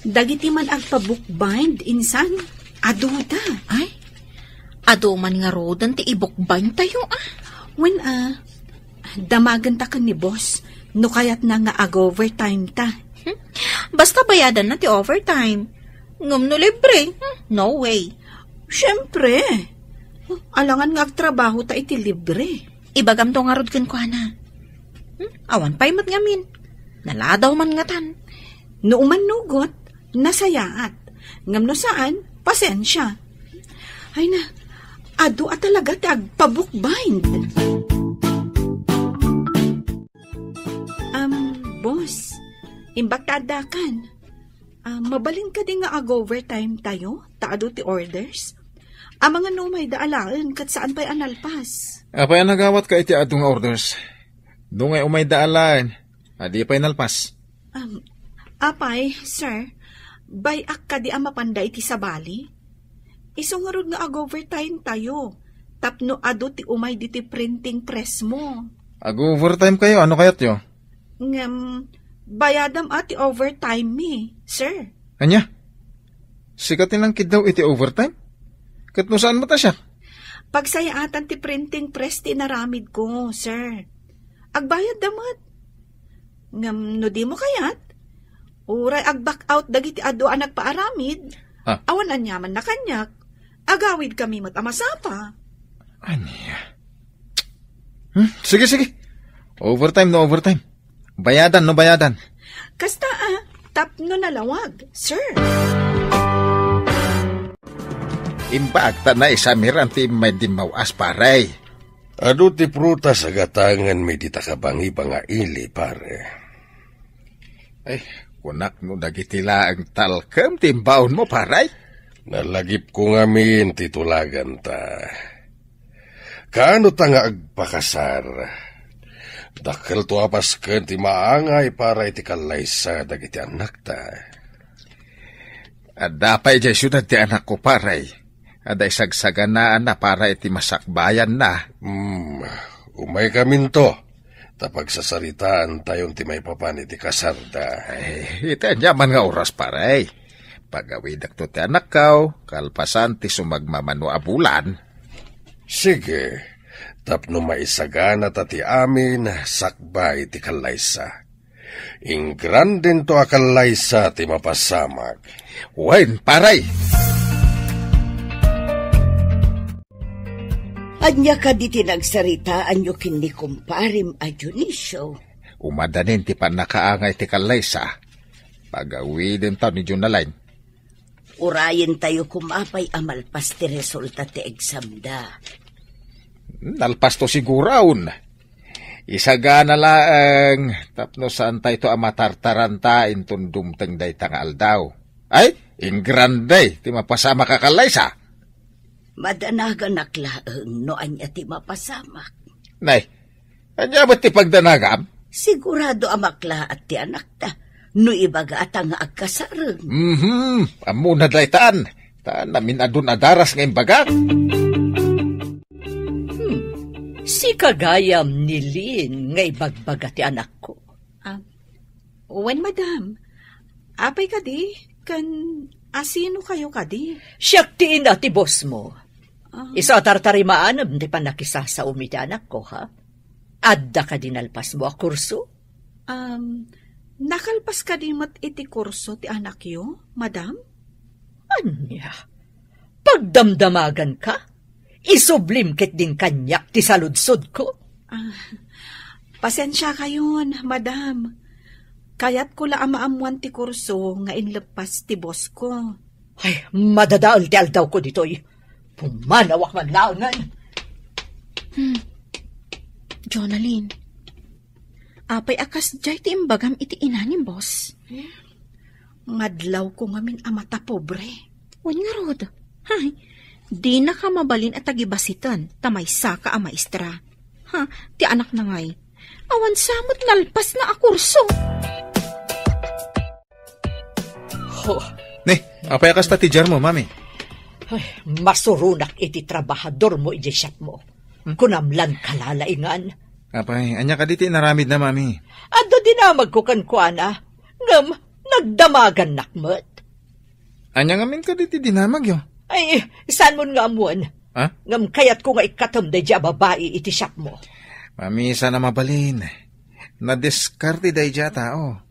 Dagiti man agpa-bookbind, insan. Aduda. Ay, ado man nga rodan ti i-bookbind tayo When damagan ta ka ni boss, no kayat na nga ag-overtime ta. Basta bayadan na ti overtime. Ngum no libre. No way. Siyempre. Alangan nga agtrabaho ta iti libre. Ibagam to nga rod kan kwa na. Awan pa'y mat ngamin. Naladaw man nga tan. No umanugot, nasayaat. Ngam no saan, pasensya. Ay na, ado at talaga ti agpabukbind. Boss, imbagtadakan. Mabalin ka din nga ag-overtime tayo, taado ti orders. Ang mga numay daalaan kat saan pa'y analpas. Apay nagawat ka iti adong orders. Dungay umay daalaan, adi pa'y nalpas. Apay, sir, bayak ka di mapanda iti sabali. Isungarod nga ag-overtime tayo. Tapno ado ti umay di ti printing press mo. Ag-overtime kayo, ano kayat yo? Bayadam ati overtime mi, sir. Anya? Sikatin lang kid daw iti overtime? Kat mo saan mo ta siya? Pagsayaatan ti printing press ti naramid ko, sir. Agbayad damat. No di mo kayat? Uray ag-back out dagiti ado ang nagpaaramid. Awan anyaman na kanyak. Agawid kami mat amasapa. Anya? Sige. Overtime no overtime. Bayadan no bayadan. Kasta tapno nalawag, sir. Imbagta na isamir ang ti may dimawas paray. Ado ti prutas agatangan may ditakabangi pa nga ili, pare. Ay, kunak no dagitila ang talkam, timbaon mo, paray. Nalagip ko nga min titulagan ta. Kaano ta nga agpakasar? Dakkel to apas ken ti maangay para iti kalaysa dagiti anak ta. Adapay jay syudad ti anak ko, paray. Aday sagsaganaan na para iti masakbayan na. Umay kamin to. Tapag sasaritaan tayong ti may papan iti kasarda. Iti anyaman nga oras, paray. Pagawidak to ti anak kaw, kalpasan ti sumagmamano abulan. Sige, tapno maisagana ta ti amin, sakbay ti kalaysa. Ingran din to akalaysa ti mapasamag. Wen, paray! Anya ka di tinagsarita anyo kini kumparim a Dionisio. Umadanin ti panakaangay ti kalaysa. Pagawi din tayo ni Junalain. Urayin tayo kumapay amalpas ti resulta ti exam da. Nalpas to siguraon. Isagana laang tapno saan tayo to amatartaranta intun dumteng day tangal daw. Ay, ingranday ti mapasama ka kalaysa. Madanagan naklaang no anya ti mapasamak. Nay, anya ba't ti pagdanagam? Sigurado amakla at ti anak ta. No ibaga at ang agkasarang. Amo na day taan. Taan namin adun adaras ngayong baga. Si kagayam ni Lin ngay bagbaga ti anak ko. Wen, madam. Apay ka di? Asino kayo ka di? Siyak tiin na ti boss mo. Isa tartarimaanam di pa nakisa sa umiti anak ko, ha? Adda ka dinalpas mo a kurso? Nakalpas ka di mat iti kurso ti anak yo, madam? Anya? Pagdamdamagan ka? Isublim ket din kanyak ti saludsod ko? Pasensya kayon, madam. Kayat ko la amaamuan ti kurso nga inlepas ti boss ko. Ay, madadaol ti aldaw ko ditoy. Pumanawak man laonan. Jonalyn, apay akas jay ti imbagam iti inanim, boss. Madlaw ko ngamin amata pobre. Wan nga rod. Hay, di na ka mabalin at tagibasitan, tamay saka a maestra. Ti anak na ngay. Awan samot nalpas na a kurso. Apay akas ti jar mo, mami. Ay, masurunak iti trabahador mo iti shop mo. Kunamlan kalalaingan. Apay, anya ka diti naramid na, mami. Ado dinamag ko kankwana. Ngam, nagdamagan nakmet. Anya ngamin ka diti dinamag yo? Ay, saan mo nga amuan? Ngam kayat ko nga ikatam da dya babae iti shop mo. Mami, sana mabalin. Na-discarte da dya tao.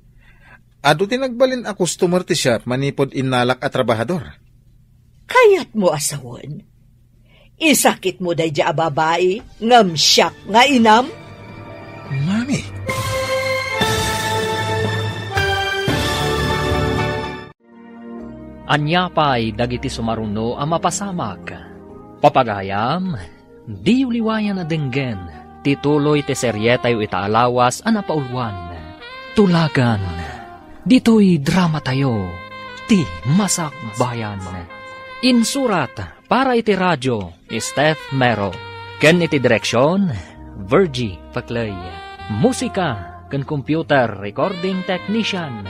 Ado tinagbalin a customer ti shop manipod inalak at trabahador. Kayat mo asawan. Isakit mo day dya babae, ngam siyak nga inam. Mami. Anya pa'y dagiti sumaruno ang mapasamak. Papagayam, di uliwayan na denggen, tituloy ti seryetayo itaalawas ang napaulwan. Tulagan, dito'y drama tayo, ti Masak Bayan. Insurat para iti radyo, Steph Mero. Ken iti direksyon, Virgie Paclay. Musika, ken computer recording technician,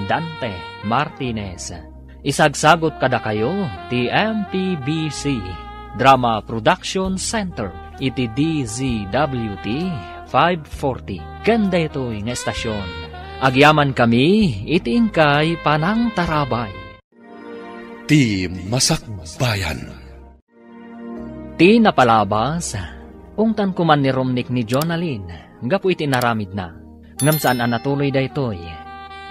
Dante Martinez. Isagsagot kada kayo, ti MPBC, Drama Production Center, iti DZWT 540. Ganda ito'y nga estasyon. Agyaman kami, iti ingkay panang tarabay. Ti Masak Bayan. Ti napalabas, ungtan kuman ni Romnick ni Jonalyn, gapu iti naramid na. Ngam saan anatuloy da ito'y,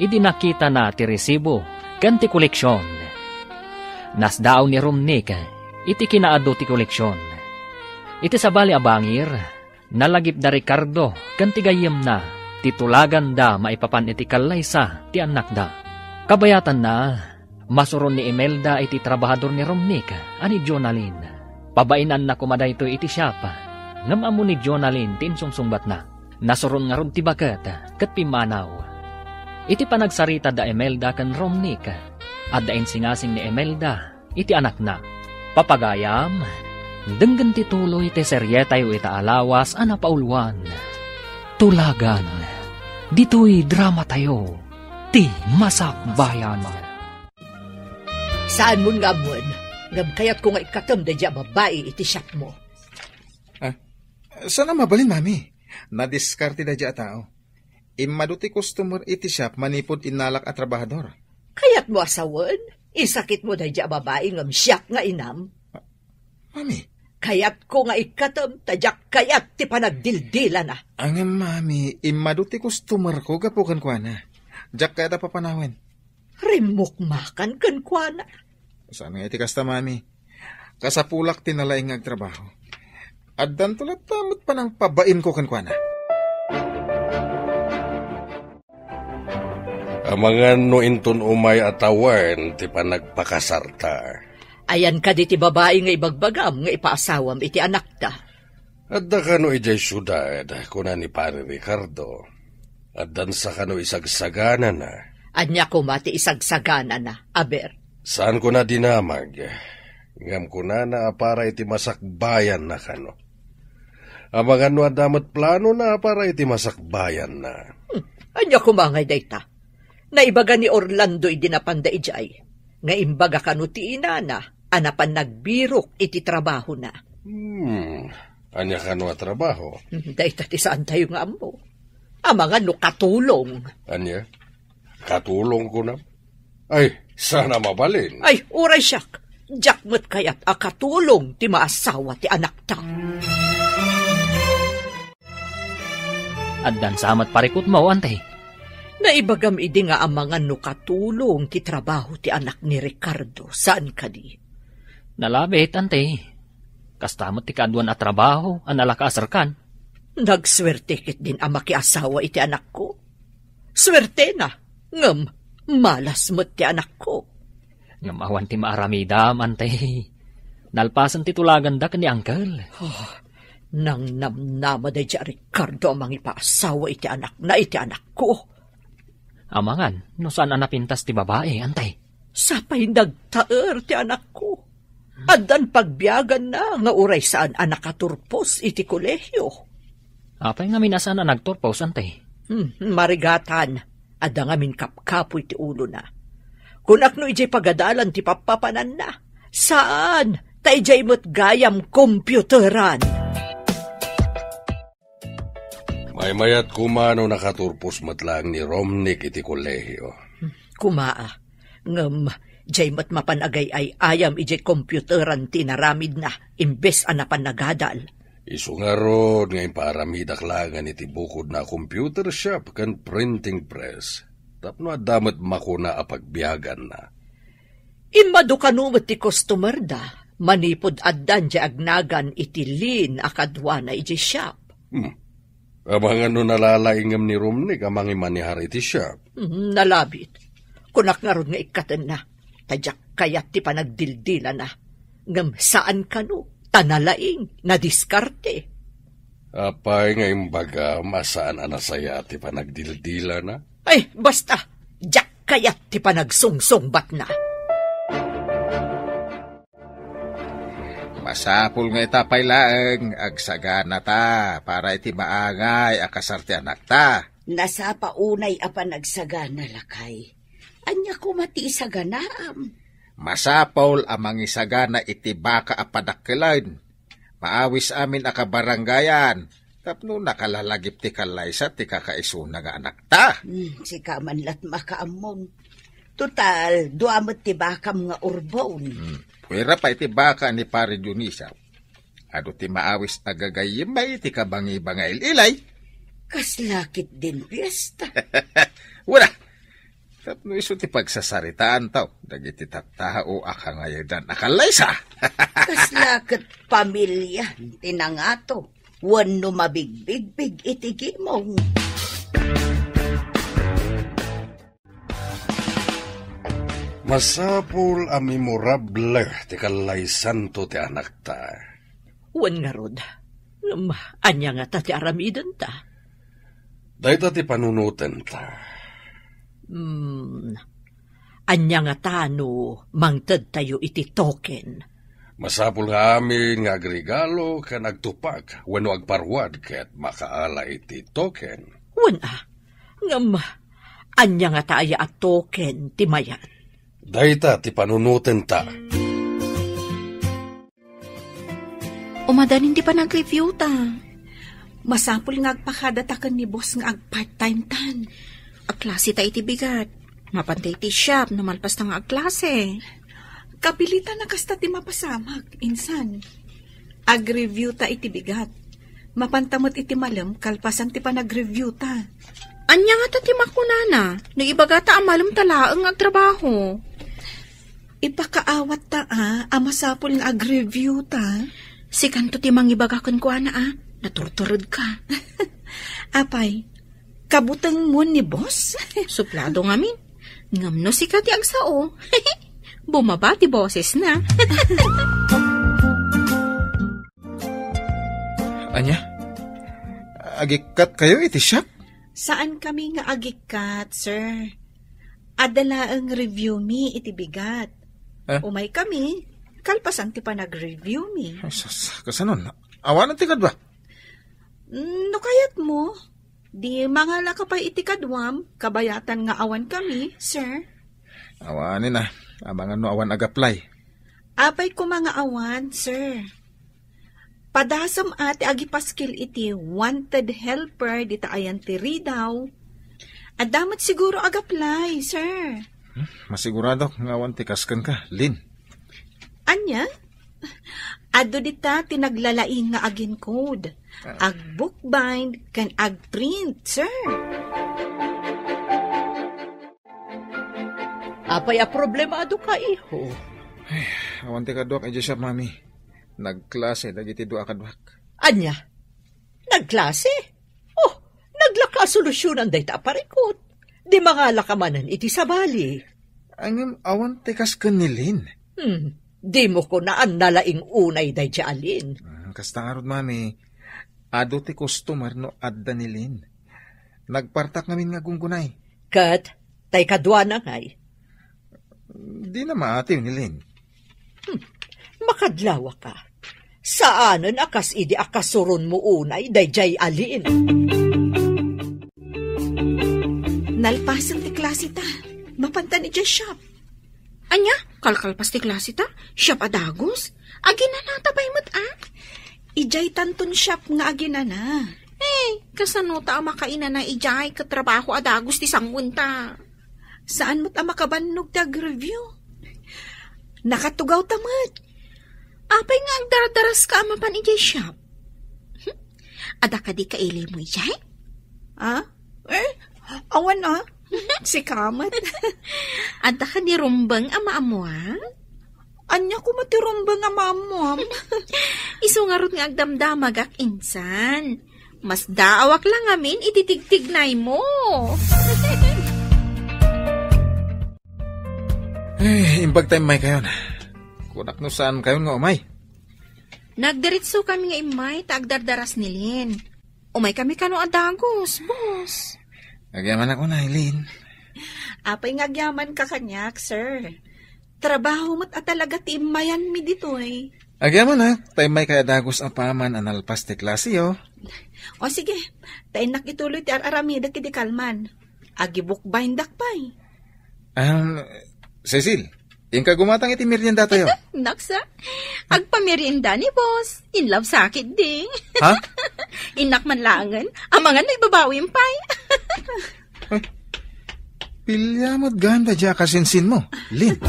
iti nakita na ti resibo, kan ti koleksyon. Nasdaaw ni Romnick, iti kinaado ti koleksyon. Iti sabali abangir, nalagip da Ricardo, kan ti gayem na, titulagan da maipapan iti kalaysa ti anak da. Kabayatan na, masuron ni Imelda iti trabahador ni Romnick, ani Jonalyn. Pabainan na kumada ito iti shop. ngam amo ni Jonalyn tinsungsungbat na. Nasuron nga ron ti baket ket pimanaw. Iti panagsarita da Imelda ken Romnick at dain singasing ni Imelda iti anak na. Papagayam, denggen ti tuloy ti serye tayo itaalawas ana pauluan. Tulagan, dito'y drama tayo, ti masakbayan. Saan mo nga mon? Ngam kayat ko nga ikatam da dya babae iti siyak mo. Sana mabalin, mami. Nadiskarte da dya tao. Imaduti customer iti shop manipod inalak at trabahador. Kayat mo asawan? Isakit mo da dya babae ngam siyak nga inam. Mami. Kayat ko nga ikatam, tadyak kayat ti panagdildila na. Ang mami, imaduti customer ko gapukan kwa na. Diyak kayat papanawin. Rimukmakan kan kwa na. Saan nga iti kasta, mami? Kasapulak tinalaing agtrabaho. Addan tulat tamot pa ng pabain ko kan kwa na. Amangan no inton umay atawan ti panagpakasarta. Ayan ka di ti babae nga ibagbagam nga ipaasawam iti anak ta. Adda ka no ijay syudad kuna ni Pare Ricardo. Addan sa ka no isagsagana na. Anya ko mati isagsagana na, aber. Saan ko na dinamag? Ngam ko na para iti masakbayan na kano. Amangan no adamat plano na para iti masakbayan na. Anya ko mangay dayta. Naibaga ni Orlando idinapanda ijay. Nga imbaga kanu ti inana, anapan nagbirok iti trabaho na. Anya kanu a trabaho? Dayta ti saan tayo nga amo. Amangan no katulong. Anya? Katulong ko na? Ay, sana mabalin. Ay, uray siyak. Jakmet kayat a katulong ti maasawa ti anak ta. Addan samat parikot mo, antay. Naibagam idi nga amangan no katulong ti trabaho ti anak ni Ricardo. Saan ka di? Nalabit, antay. Kastamot ti kaduan at trabaho, analakaasar kan. Nagswerte kit din ama ki asawa iti anak ko. Swerte na. Ngam, malas mo't ti anak ko. Ngamawan ti maaramidam, antay. Nalpasan ti tulagan da ni Uncle. Nang namnama da dya Ricardo amang ipaasawa iti anak na iti anak ko. Amangan, no saan anapintas ti babae, antay? Sa pahindagtaer ti anak ko. Adan pagbiyagan na nga uray saan anak katurpos iti kolehyo. Apay nga minasan na nagturpos, antay? Marigatan. Ada nga min kapkapoy ti ulo na. Kunak no ijay pagadalan ti papapanan na. Saan? Ta ijay mo't gayam kompyuteran. May mayat kumano nakaturpos matlang ni Romnick iti kolehyo. Kumaa. Ngam, jay mo't mapanagay ay ayam ijay kompyuteran ti naramid na. Imbes anapan nagadal. Isungarod ngayon paramidak langan iti bukod na computer shop kan printing press. Tapno adamat makuna apagbiyagan na. Imado kanumot ti customer da. Manipod addan di agnagan iti lin akadwa na iti shop. Amang ano nalalaingam ni Romnick amang imanihar iti shop. Nalabit. Kunak nga ron nga ikatan na. Tadyak kayat ti panagdildila na. Ngam saan kanu? Tanalaing, nadiskarte. Apay nga imbaga, masaan anasaya ti panagdildila na? Ay, basta, jak kayat ti panagsungsungbat na. Masapul nga itapay laeng, agsagana ta, para iti maangay akasarte anak ta. Nasa paunay a panagsagana lakay. Anya ko mati isaganaam. Masapol amang isagana iti baka apadakkelan. Maawis amin akabaranggayan. Tapno nakalalagip ti kalaysa ti kakaisuna nga anak ta. Si kamanlat makaamon. Total, duamot ti bakam nga urbon. Pwera pa iti baka ni Pare Dionisa. Ado ti maawis agagayimay ti kabangi-bangail ilay. Kaslakit din piyesta. Wala. Tapno iso ti pagsasaritaan tao. Dagiti tattao akangayadan akalaysa. Kaslakit pamilya, tinangato. Wano mabigbigbig itigimong. Masapul a memorable ti kalaysan to ti anak ta. Wan nga rod, Anya nga ta ti aramidan ta. Dahito ti panunutan ta. Anya nga tano, mangtad tayo iti token. Masapul nga amin nga agregalo ka nagtupak wano agparwad ket makaala iti token. Wala, anya nga taaya at token ti mayan. Dahita ti panunutan ta. Umadanin di pa nag-review ta. Masapul nga agpakadatakan ni boss nga ag-part-time tan. Agklase ta iti bigat. Mapantay ti shop, namalpas ta nga agklase. Kapilitan na kasta ti mapasamag, insan. Ag-review ta iti bigat. Mapantamot iti malam, kalpasan ti pa nag-review ta. Anya nga ta ti makunana, no ibaga ta amalum talaang agtrabaho. Ipakaawat ta amasapul nga ag-review ta. Si kanto ti mangibagakan ko naturturod ka. Apay, kabutang mo ni boss? Suplado ngamin. Ngamno si Kati agsao. Bumaba ti boses na. Anya? Agikat kayo iti shop? Saan kami nga agikat, sir? Adala ang review mi iti bigat. Umay kami, kalpasan ti pa nag-review mi. Kasanon? Awanan ti kadwa? No kayat mo, di mga lakapay iti kadwam, kabayatan nga awan kami, sir. Awanin na, abangan no awan ag-apply. Apay ko mga awan, sir. Padasam ati agipaskil iti wanted helper dita ayan ti Ridaw. Adamat siguro ag-apply, sir. Masigurado nga awan ti kaskan ka, Lin. Anya? Ado dita tinaglalaing nga agin code. Ag-bookbind kan ag-print, sir. Apay a problemado ka, iho. Ay, awan ti kadwak, ay siya, mami. Nagklase, dagiti dua kadwak. Anya? Nagklase? Oh, naglaka solusyonan day ta parikot. Di mga lakamanan iti sabali. Ang awan ti kaskan ni Lin. Di mo ko naan nalaing unay day di alin. Kasta nga rod, mami. Ado ti customer no adda ni Lin. Nagpartak namin nga gunggunay. Kat, tay kadwa na ngay. Di na maatiw ni Lin. Makadlawa ka. Saanan akas idi akasuron mo unay day jay alin. Nalpasan ti klase ta. Mapantan iti shop. Anya, kalkalpas ti klase ta? Shop adagos? Aginana tabay mo't Ijay tanton shop nga aginana. Kasano ta makaina na ijay katrabaho adagos ti sangmunta. Saan mo't makabannog ti ag-review? Nakatugaw tamat. Apay nga ang daradaras ka amapan ijay shop. Ada ka di kaili mo ijay? Awan si kamat. Ada ka di rumbang ama-amuan? Anya ko matirumbang ama-amuam. Isungarot nga agdamdamag ak insan. Mas daawak lang amin ititigtignay mo. Imbag time may kayon. Kunak no saan kayon nga umay? Nagdiritso kami nga imay taagdardaras ni Lin. Umay kami kano adagos, boss. Nagyaman ako na, Lin. Apay ngagyaman ka kanyak, sir. Trabaho mo't talaga ti imayan mi ditoy. Agyaman na, tayo may kaya dagos apaman analpas ti klase yo. O sige, tayo nakituloy ti aramida kiti kalman. Agibukbahindak pa'y. Cecil, inka gumatang iti merienda tayo. Naksa, agpamerienda ni boss. In love sakit ding. Ha? Inak man langan, amangan na ibabawin pa'y. Pilya mo't ganda dya kasinsin mo, Lin.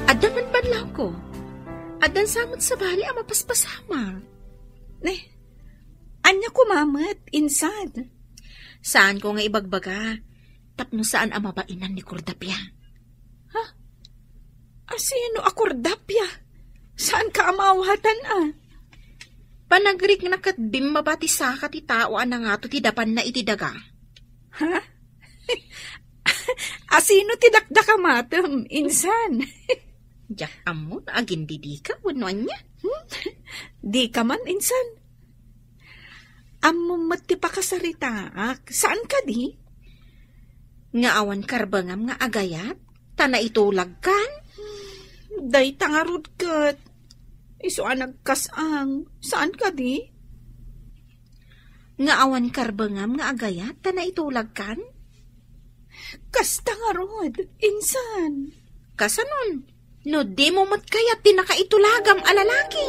Adan man banlaw ko. Adan samot sa bali ang mapaspasama. Anya kumamat, insad. Saan ko nga ibagbaga? Tapno saan ang mabainan ni Cordapia? Ha? Asino Cordapia? Saan ka amawatan Panagrik na katbim mabati saka ti tao na nga to ti dapan na iti daga. Ha? Asino ti dakdakamatem, insan? Jak amon, agin di ka, wanuan niya. Di ka man, insan. Amo mati pa kasaritaak. Saan ka di? Nga awan karbangam nga agayat, tana itulag kan. Day tangarod kat. Iso nagkasang. Saan ka di? Nga awan karbangam nga agayat, tana itulag kan. Kas tangarod, insan. Kasanon, no di mo mat kayat tinakaitulagam alalaki.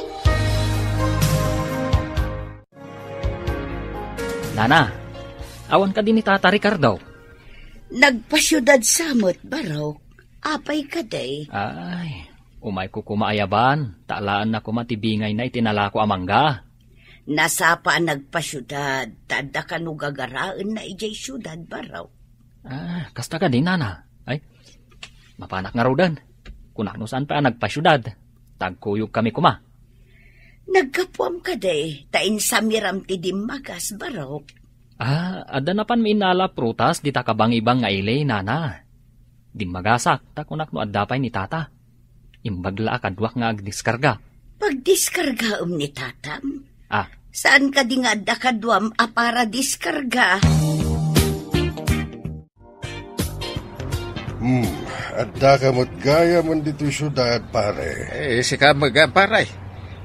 Nana, awan ka din ni Tata Ricardo. Nagpasyudad samot, Barok. Apay ka day. Ay, umay ko kumaayaban. Taalaan na kumatibingay na itinala ko amangga. Nasapa nagpasyudad. Tada ka no gagaraan na ijay syudad, Barok. Ah, kasta ka din, Nana. Ay, mapanak nga rodan. Kunak no saan pa nagpasyudad. Tagkuyog kami kuma. Nagkapuam ka day. Tain samiram ti dimagas, Barok. Ah, ada na pan minala prutas di takabang ibang nga ilay, Nana. Di magasak, takunak no adapay ni Tata. Imbagla kadwak nga agdiskarga. Pagdiskarga ni Tatam? Ah, saan ka di nga adda kadwam para diskarga? Adda ka mo't gaya man dito syudad, pare. Si kamaga, paray.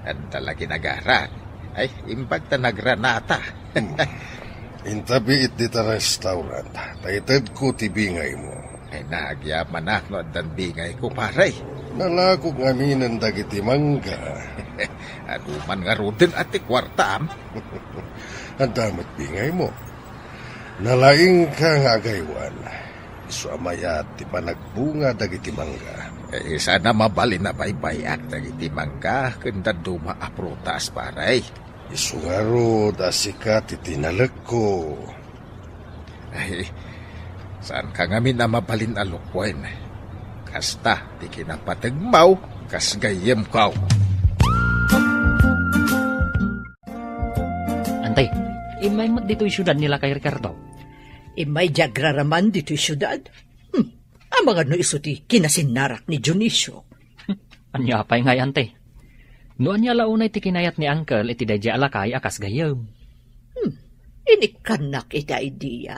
At talagi nagaran. Ay, imbag ta nagranata. Intabi it dita restaurant. Taited ko tibingay mo. Ay, nagyaman na no dan bingay ko, paray. Nalakog ngaminan dagiti mangga. Ano man nga rodin at ikwartam. Ang damat bingay mo. Nalaing ka nga agaywan. Isu amayat ti panagbunga dagiti mangga. Sana mabalin na baybayak dagiti mangga kenda duma aprutas, paray. Isu nga ro dasikat itinalag ko. Ay, saan ka ngamin na mabalin alukwen? Kasta, di kinapatagmaw, kas gayem kaw. Antay, imay mat dito'y syudad nila kay Ricardo. Imay jagraraman dito'y syudad. Ang mga no isuti kinasinarak ni Dionisio. Anya pa'y ngay, antay. Noon niya launay ti kinayat ni Uncle iti dadya alakay akas gayem. Inikanak ita idea.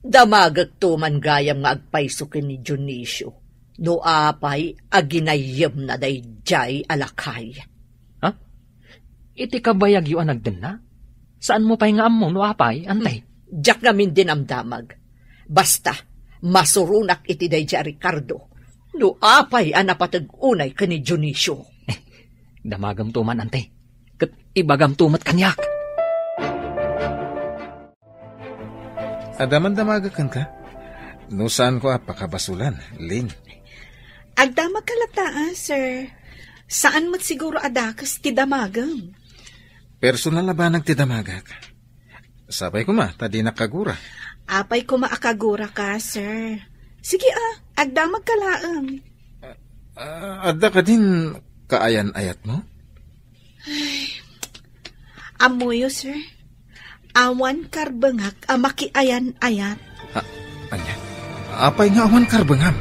Damagag tuman gayam nga agpaysukin ni Dionisio. No apay aginayem na dayjay alakay. Ha? Iti kabayag yu anagden na? Saan mo pa'y nga among no apay, antay? Diyak namin din ang damag. Basta, masurunak iti dayjay Ricardo. No apay anapatag-unay ka ni Dionisio. Damagam tuman, antay. Kat ibagam tumat kanyak. Adaman damagakan ka? No saan ko apakabasulan, Ling? Agdamag kalata, sir. Saan mo't siguro adakas ti damagam? Personal na ba nagtidamagak? Sabay ko ma, tadi nakagura. Apay ko maakagura ka, sir. Sige agdamag kalaang. Adda ka din kaayan-ayat mo? Amuyo, sir. Awan karbangak makiayan-ayat. Anya? Apay nga awan karbangam?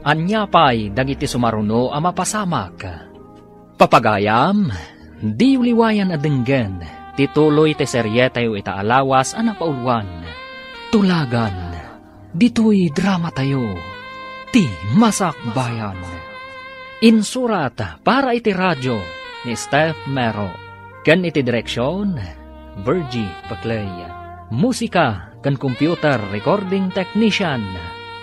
Anya pa'y dagiti sumaruno mapasamak. Papagayam, di uliwayan adenggen, tituloy te seryetayo itaalawas napauluan. Tulagan, dito'y drama tayo, ti Masak Bayan. Insurat para iti radyo ni Steph Mero. Kan iti direksyon, Virgie Paclay. Musika kan computer recording technician,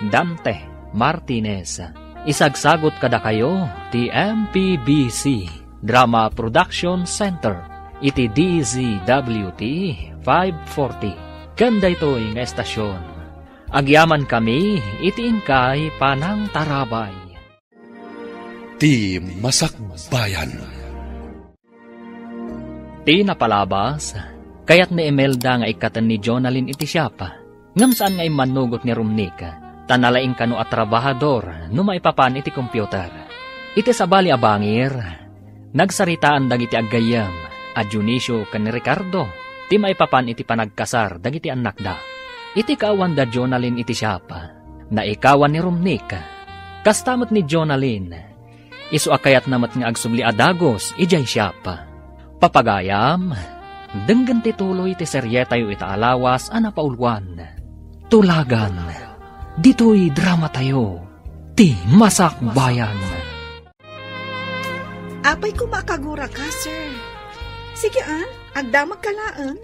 Dante Martinez. Isagsagot kada kayo ti MPBC Drama Production Center iti DZWT 540. Kanda ito'y nga estasyon. Agyaman kami iti inkay Panang Tarabay. Ti Masak Bayan. Ti napalabas, kayat ni Imelda nga ikatan ni Jonalyn iti siyapa. Ngam saan nga imanugot ni Rumnika, tanalaing kano at trabahador no maipapan iti computer. Iti sabali abangir, nagsaritaan dagiti aggayam, a Dionisio kan ni Ricardo, ti maipapan iti panagkasar dagiti anak da. Iti kaawan da Jonalyn iti siyapa, na ikawan ni Romnick. Kastamot ni Jonalyn, isu akayat namat nga agsubli adagos, ijay siyapa. Papagayam, denggan ti tuloy ti seryetayo ita alawas anapaulwan. Tulagan, dito'y drama tayo, ti masakbayan. Apay ko makagura ka, sir. Sige agdamag kalaan.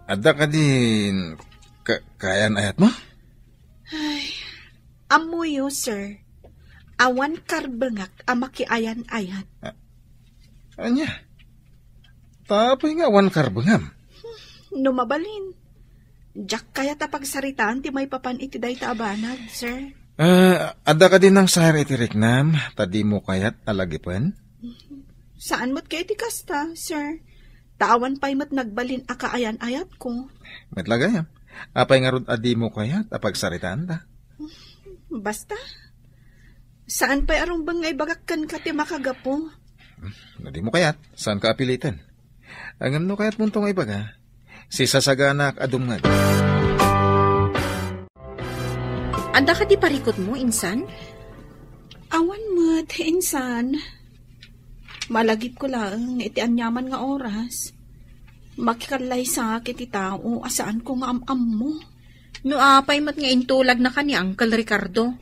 Ada ka din kayan ayat mo? Ay, amuyo, sir. Awan karbengak amakiayan ayat. Anya? Tapay nga awan karbengam. Numabalin. Jak kaya tapagsaritaan ti may papan iti day taabanag, sir. Ada ka din ng sahir iti riknam, tadi mo kayat alagipan? Saan mo't kayo ti kasta, sir? Taawan pa'y mat nagbalin akaayan ayat ko. Matlagayam. Apay nga ron adi mo kayat apagsaritaan ta? Basta. Saan pa'y arong bangay bagakkan ka ti makagapo? Nadi mo kayat, saan ka apilitan? Angam no kayat muntong ay baga, si sasaganak adumngad. Anda ka di parikot mo, insan? Awan mo't, insan. Malagip ko lang, iti anyaman nga oras. Makikalay sa iti tao, asaan ko nga am mo. No apay mat nga intulag na ka ni Uncle Ricardo.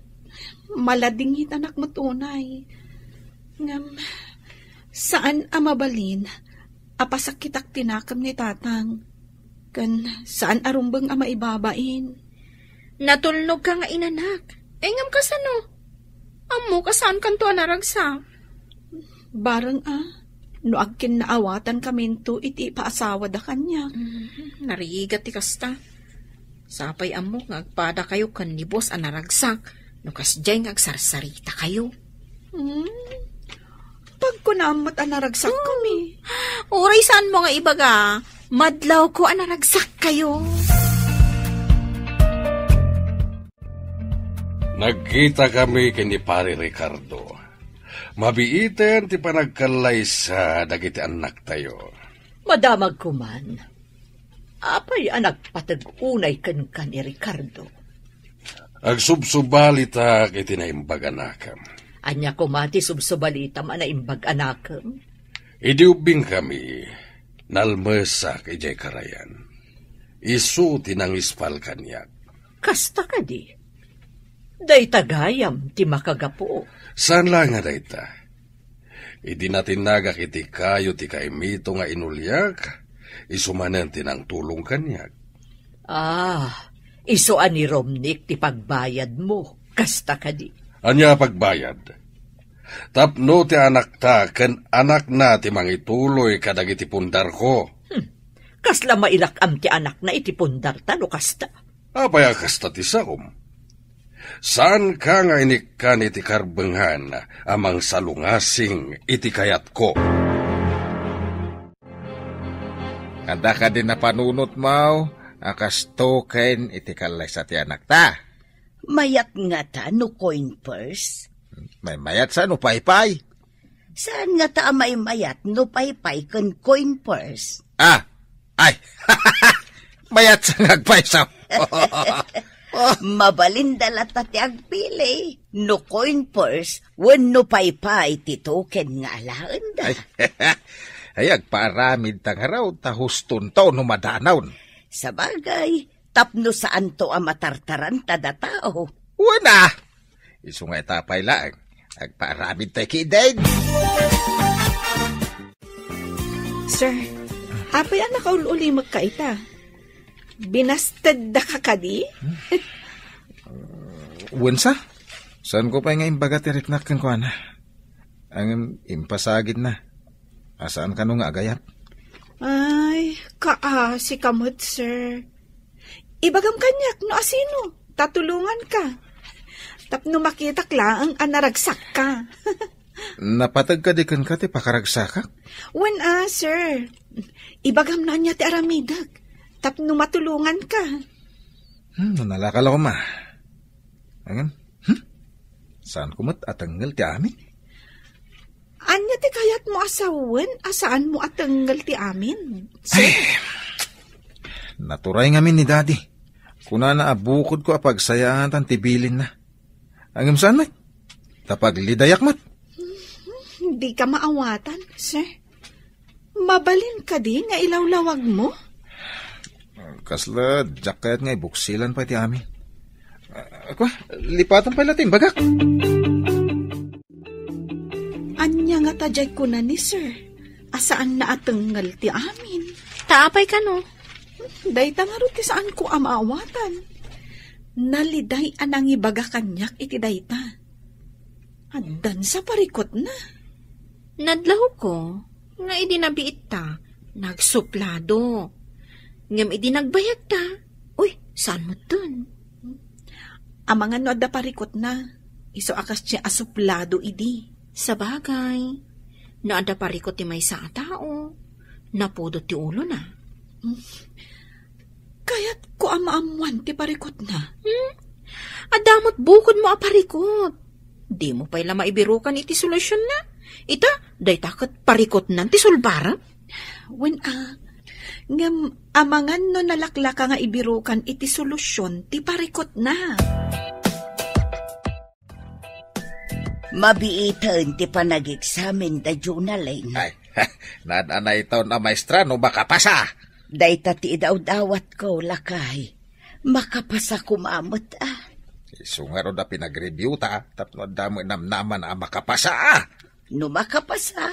Maladingit anak mo tunay. Ngam, saan amabalin? Apasakitak tinakam ni tatang. Kan saan arumbang ama ibabain? Natulnog ka nga inanak. Engam ka sano? Amo ka saan kanto anaragsa? Barang no agkin naawatan kaminto iti paasawa da kanya. Narigat ti kasta. Sapay amo nga agpada kayo kan ni boss anaragsak. No kasjay nga agsarsarita kayo. Pag kunamot anaragsak kami. Uray saan mo nga ibaga? Madlaw ko anaragsak kayo. Nagkita kami kini Pare Ricardo. Mabiiten ti panagkalay sa dagiti anak tayo. Madamag kuman. Apay anak patag-unay kan ni Ricardo. Agsubsubalita iti naimbag anakam. Anya kumati subsubalita manaimbag anakam. Idiubing kami, nalmesa kay Jay Karayan. Isu tinangispal kanyak. Kasta ka di. Day tagayam ti makagapo. Saan lang nga dayta? Idi natin nagak iti kayo ti kaimito nga inulyak, isumanen tinang tulong kanyak. Isuan ni Romnick ti pagbayad mo, kasta ka di. Anya pagbayad? Tapno ti anak ta, ken anak na ti mangituloy kadag iti pundar ko. Kasla mailakam ti anak na iti pundar ta, no kasta. Apaya kasta ti saom. Saan ka nga inikan iti karbenghan amang salungasing iti kayat ko? Kada ka din na panunot mo, akas token iti kalay sa ti anak ta. Mayat nga ta no coin purse? May mayat sa no paypay. Saan nga ta may mayat no paypay kan coin purse? Ay, mayat sa ngagpay sa. Mabalindala ta ti agpili. No coin purse, wenno paypay ti token nga alaan da. Ay, agparamid tang araw, ta huston to no madanaw. Sa bagay, tapno saan to matartaran ta da tao. Wana! Isu nga itapay lang, agparamid tayo kidain. Sir, apay nakaululi magkaita. Binasted da ka kadi? Wensa? Saan ko pa nga imbaga tiriknak kan ko, ana? Ang impasagid na. Asaan ka nung agayat? Ay, kaasi kamot, sir. Ibagam kanyak, no asino? Tatulungan ka. Tapno makitak lang ang naragsak ka. Napatag ka di kan ka ti pakaragsak? Wen sir. Ibagam na niya ti aramidag. Tapno matulungan ka. Nanalakal ako, ma. Angan? Saan kumot atanggal ti amin? Anya ti kayat mo asawan? Asaan mo atanggal ti amin? Sir? Naturay ngamin ni Daddy. Kuna na abukod ko apagsayahan tan tibilin na. Angam saan mat? Tapag lidayak mat. Hindi ka maawatan, sir. Mabalin ka di nga ilawlawag mo. Kasla, jacket nga ibuksilan pa ti amin. Ako, lipatan pa latin, bagak. Anya nga tajay ko na ni sir. Asaan na atengal ti amin? Taapay ka no? Dayta nga rin ti saan ko amaawatan. Naliday anang ibaga kanyak iti dayta. Addan sa parikot na. Nadlaho ko, nga idinabiit ta, nagsuplado. Ngam idinagbayag ta, uy, saan mo dun? Amangan no adda parikot na, iso akas siya asuplado idi. Sa bagay, no adda parikot ti may sa tao, napudo ti ulo na. Kaya't ko amaamuan ti parikot na. Adamot bukod mo a parikot. Di mo pa'y maibirukan iti solusyon na. Ita, day takot parikot nan ti sulbara. When ngam amangan no nalaklaka nga ibirukan iti solusyon ti parikot na. Mabiitan ti panag-examen da journaling. Ay, nananay ito na maestra no makapasa. Dayta ti idaw-dawat ko, lakay. Makapasa kumamot Isungaro da pinag-review ta, tapno damo namnaman na makapasa No makapasa,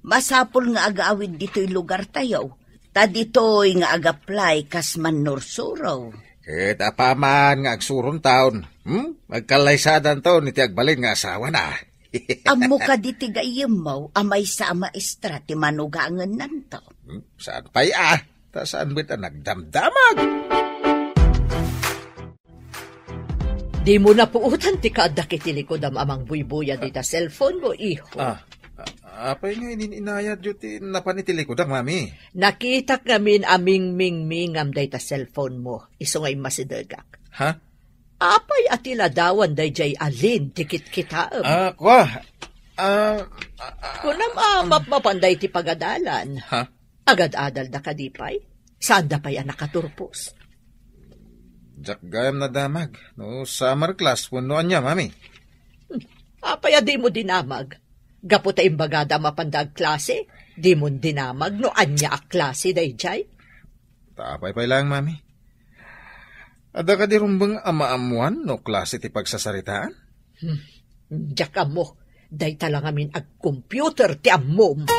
masapol nga agawid dito'y lugar tayo. Ta dito'y nga agaplay kas manursuraw. Ket apaman nga agsuron taon. Magkalaysadan taon iti agbalin nga asawa na. Amo ka diti gayem mo, amay sa maestra ti manugangan nanto. Saan pa'y Ta saan ba't nagdamdamag? Di mo na puutan ti kaada kitilikod amang buybuya di ta cellphone mo, iho. Apay nga ininayad yun ti napanitilikod ang mami. Nakita kamin aming mingmingam day ta cellphone mo, iso ngay masidagak. Ha? Apay atila dawan day jay alin, tikit kitaam. Kunam mapanday ti pagadalan. Ha? Agad-adal da kadipay? Saan da pa'y nakaturpos? Jak gayam na damag. No, summer class, punuan niya, mami. Apay di mo dinamag. Gapo ta imbagada mapandag klase, di mo dinamag no anya a klase day jay? Tapay lang, mami. Ada ka di rumbang amaamuan no klase ti pagsasaritaan? Diyak mo, day talang amin ag-computer ti amom.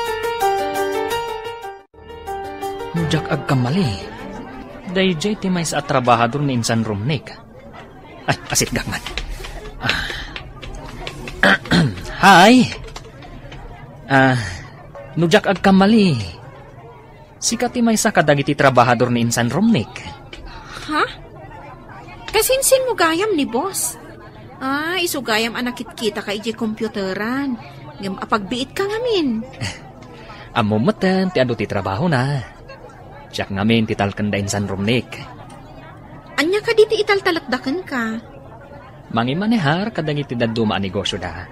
Mujak agkamali. Dayjay ti may sa trabahador ni Insan Romnek. Ay, asit gakman. Hi! Nujak agkamali. Sikat ti may sa kadagiti trabahador ni Insan Romnek. Ha? Kasinsin mo gayam ni boss. Isugayam anakit kita ka iji komputeran. Ngam apagbiit ka ngamin. Amumatan ti ado ti trabaho na. Siyak ngamin titalkan da Insan Romnek. Anya ka diti italtalakdakan ka? Mangimanehar kadang iti daduma a negosyo da.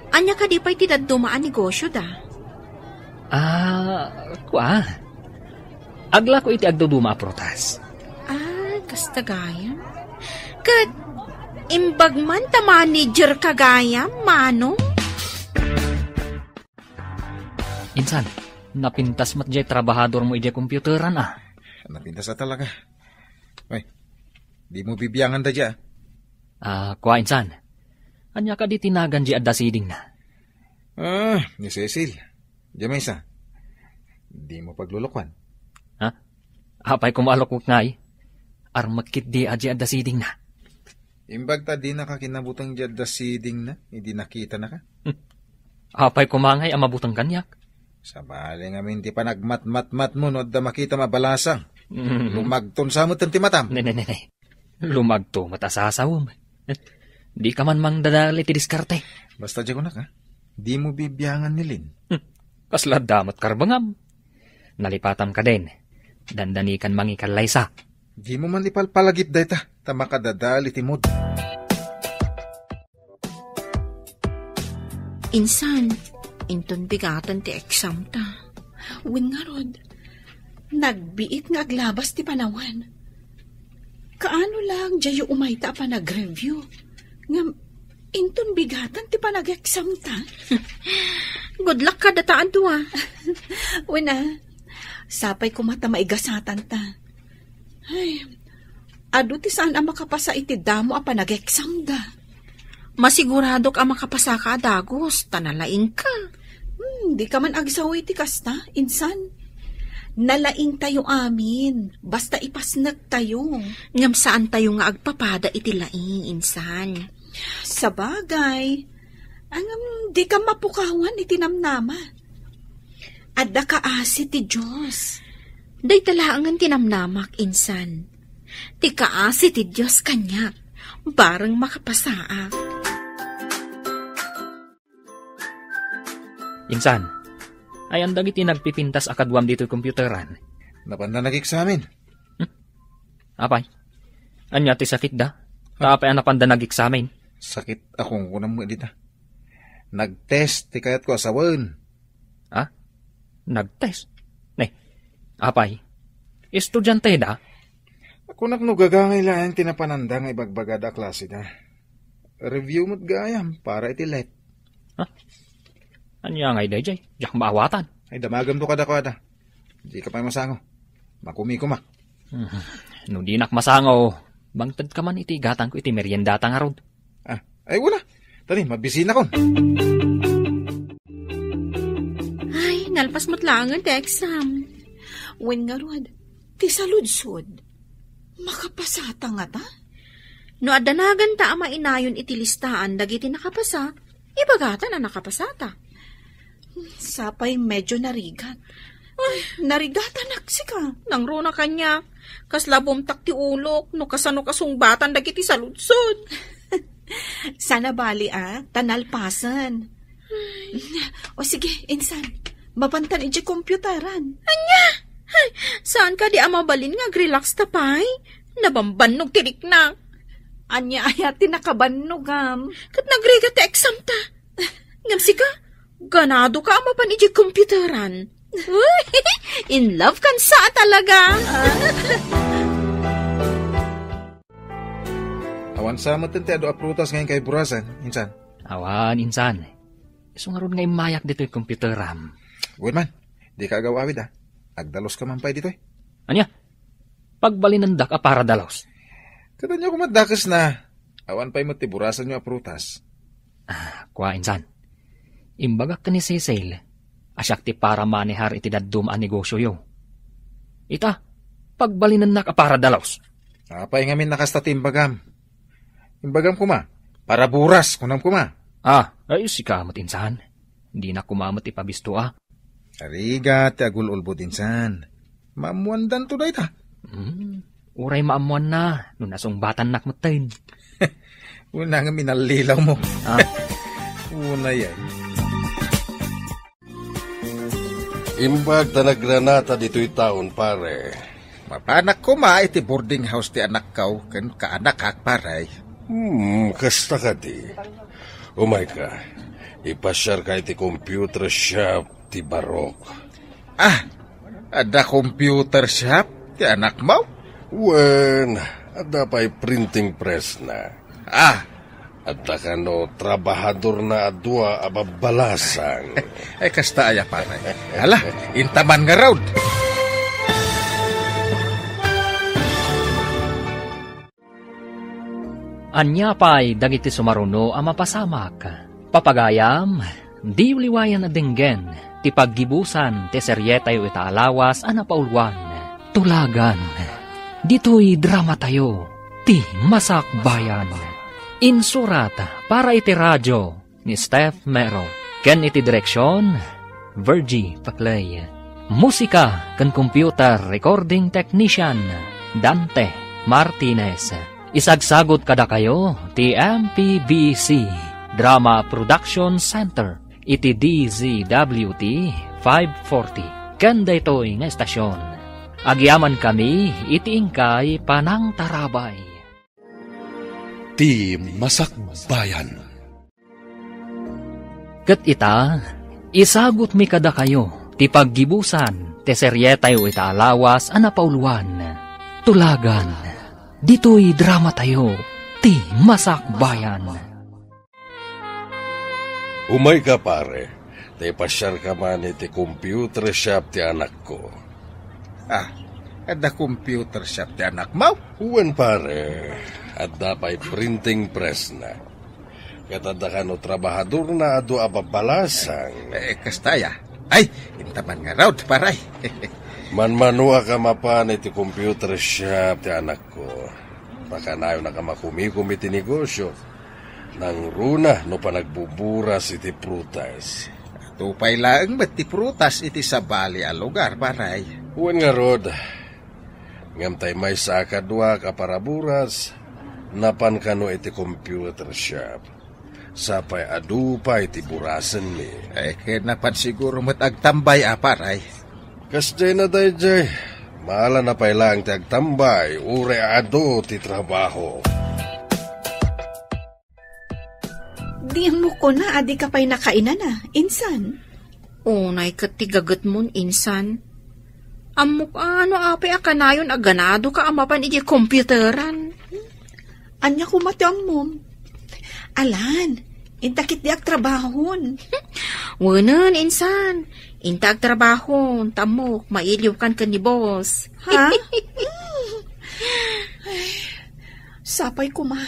Anya ka di pa'y ti daduma a negosyo da? Agla ko iti agduduma a protas. Kastagayam? Kat, imbagman ta manager kagayam, manong? Insan, napintas mat jay trabahador mo iti komputeran Napintas talaga. Ay, di mo bibiyangan da dya. Kwa Insan, anya ka di tinagan di adda siding na. Ni Cecil. Diya may isa. Di mo paglulukwan. Apay kumalukok ngay. Armakit di adda siding na. Imbag ta di nakakinabutang di adda siding na. Hindi nakita na ka. Apay kumangay ang mabutang kanyak. Sabali nga minti pa nagmat-mat-mat mo no da makita mabalasang. Lumagton sa mo ti matam. Ne. Lumagto matasasawom. Di ka man mang dadali ti diskarte. Basta dyan ko na ka. Di mo bibiyangan nilin. Kasla damot karbangam. Nalipatam ka din. Dandanikan mangikallaysa. Di mo man ipalpalagip dayta. Tama ka dadali ti mod. Insan, inton bigatan ti exam ta. Wen nga rod, Nagbiit nga aglabas ti panawan. Kaano lang jayo umayta pa nag-review. Nga, inton bigatan ti pa nag-exam ta. Good luck ka dataan to Wala, sapay ko mata maigasatan ta. Ay, ado ti saan ang makapasa iti damo a pa nag-exam da. Masigurado ka makapasa ka, Dagos. Tanalaing ka. Di ka man agsawi ti kasta, insan. Nalaing tayo amin, basta ipasnag tayo. Ngam saan tayo nga agpapada iti laing, insan. Sa bagay, di ka mapukawan iti namnama. Adda ka asi ti Diyos. Day talaangan tinamnamak, insan. Ti kaasi ti Diyos kanyak, barang makapasaa. Insan, ay andag iti nagpipintas akadwam dito'y kompyuteran. Napanda nag-examin. Apay, anya ti sakit da? Kaapay ang napanda nag-examin. Sakit akong kunam mo dita. Nag-test ti kayat ko asawan. Ha? Nag-test? Ne, apay, estudyante da? Ako naknugagangay lang tinapananda nga ibagbagada klase da. Review mo't gayam para iti let. Ha? Anya ngay day jay, jak maawatan. Ay damagam to kada. Di ka pa masango. Makumi ko ma. No di nak masango, bangtad ka man iti gatang ko iti meriendata nga rod. Ay wala. Tani, mabisina kon. Ay, nalpas mo't langan ti exam. Wen nga rod, ti saludsod. Makapasata nga ta? No adanagan ta ama inayon iti listaan dagiti nakapasa, ibagatan na nakapasata. Sapay medyo narigat. Ay, narigatan aksika. Nang runa kanya, kasla bumtak ti ulok, no kasano kasungbatan dagiti saludsod. Sana bali tanalpasan. O sige, insan, mapantan iti kompyuteran. Anya? Ay, saan ka di amabalin nga relax tapay? Nabambannog tirik na. Anya ayat tinakabanugam. Kat nagriga ti exam ta. Ngamsi ka, ganado ka amapan iti kompyuteran. In love kan sa talaga. Awan sa matente ado aprutas ngayon kay burasan, insan. Awan, insan. Iso nga ron nga imayak dito'y kompyuteram. Uwan man, di ka agawawid Agdalos ka man pa dito Anya? Pagbalinandak a para dalos. Kada nyo kumadakas na. Awan pa'y matiburasan nyo aprutas. Kwa, insan. Imbagak ka ni Cecil. Asyak ti para manihar iti daddum a negosyo yo. Ita, pagbalinandak a para dalos. Apay ngamin nakasta timbagam. Imbagam kuma. Para buras, kunam kuma. Ay sikamot insan. Hindi na kumamot ipabisto Ariga, ti agululbod insan. Maamuandan to da ita. Uray maamuan na, no nasungbatan nakmutin. Una nga minalilaw mo. Una yan. Imbag na nagranata dito'y taon, pare. Mapanak ko iti boarding house ti anak kau, kan kaanak kak paray. Kasta ka di. Umay ka, ipasyar ka iti computer shop ti Barok. Ada computer shop ti anak mo? Wen, ada pa'y printing press na. Ada ka no, trabahador na adwa ababalasang. Ay, kasta aya paray. Hala, intaman nga raud. Anya pa'y dagiti sumaruno a mapasamak. Papagayam, di uliwayan na dinggen, ti paggibusan, ti seryetayo itaalawas, anapaulwan, tulagan. Dito'y drama tayo, ti masakbayan. Insurat para iti radyo ni Steph Mero. Ken iti direksyon, Virgie Paclay. Musika ken computer recording technician, Dante Martinez. Isagsagot kada kayo ti MPBC Drama Production Center iti DZWT 540 kanda ito'y nga estasyon. Agyaman kami iti ingkay Panang Tarabay. Ti Masakbayan. Ket ita, isagot mi kada kayo ti paggibusan Te serye tayo itaalawas ana pauluan. Tulagan. Dito'y drama tayo. Ti Masakbayan. Umay ka pare. Te pasyar ka man iti computer shop ti anak ko. Ada computer shop ti anak mo? Uwan pare. At dapay printing press na. Katada ka no trabahador na ado ababalasang. Kastaya. Ay, intaman nga raw, paray. Manmanua ka mapan iti computer shop ti anak ko. Baka nayo na ka makumikum iti negosyo. Nang runa no pa nagbuburas iti prutas. Tupay lang ba't ti prutas iti sabali a lugar, paray. Uwan nga rod. Ngam tay may sakadwa ka para buras. Napan ka no iti computer shop. Sapay adu pa iti burasan mi. Kinapan siguro matagtambay paray. Kasday na day jay. Maala na pay lang ti agtambay. Ure adu ti trabaho. Di mo ko na, adi ka pa'y nakainan na, insan. Unay katigagat mon, insan. Amok ano apay akanayon aganado ka amapan iti computeran. Anya ko matiang mom. Alan, intakit di trabahon. Wanan, insan. Intag trabahon, tamok, mailiw kan ni boss. Ha? Sapay ko ma.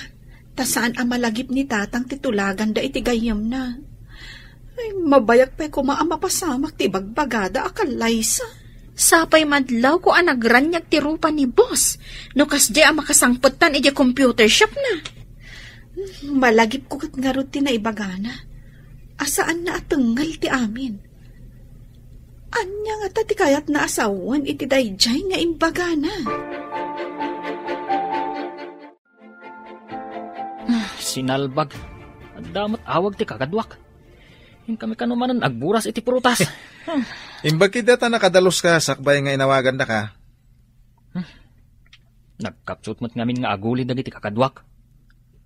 Tasaan ang malagip ni tatang titulagan da iti gayam na. Ay, mabayak pa ko maama pasamak ti bagbagada akalaysa. Sapay madlaw ko ang nagranyag ti rupa ni boss. No kasdi ang makasangputan iti computer shop na. Malagip ko kat nga ruti na ibagana. Asaan na atenggal ti amin. Anya nga tati kayat na asawan iti dayjay nga imbagana. Sinalbag. Damat awag ti kakadwak. Yung kami kanumanan agburas iti prutas. Imbag kita nakadalos ka, sakbay nga inawagan na ka. Nagkapsut mo't ngamin nga aguli dagiti kakadwak.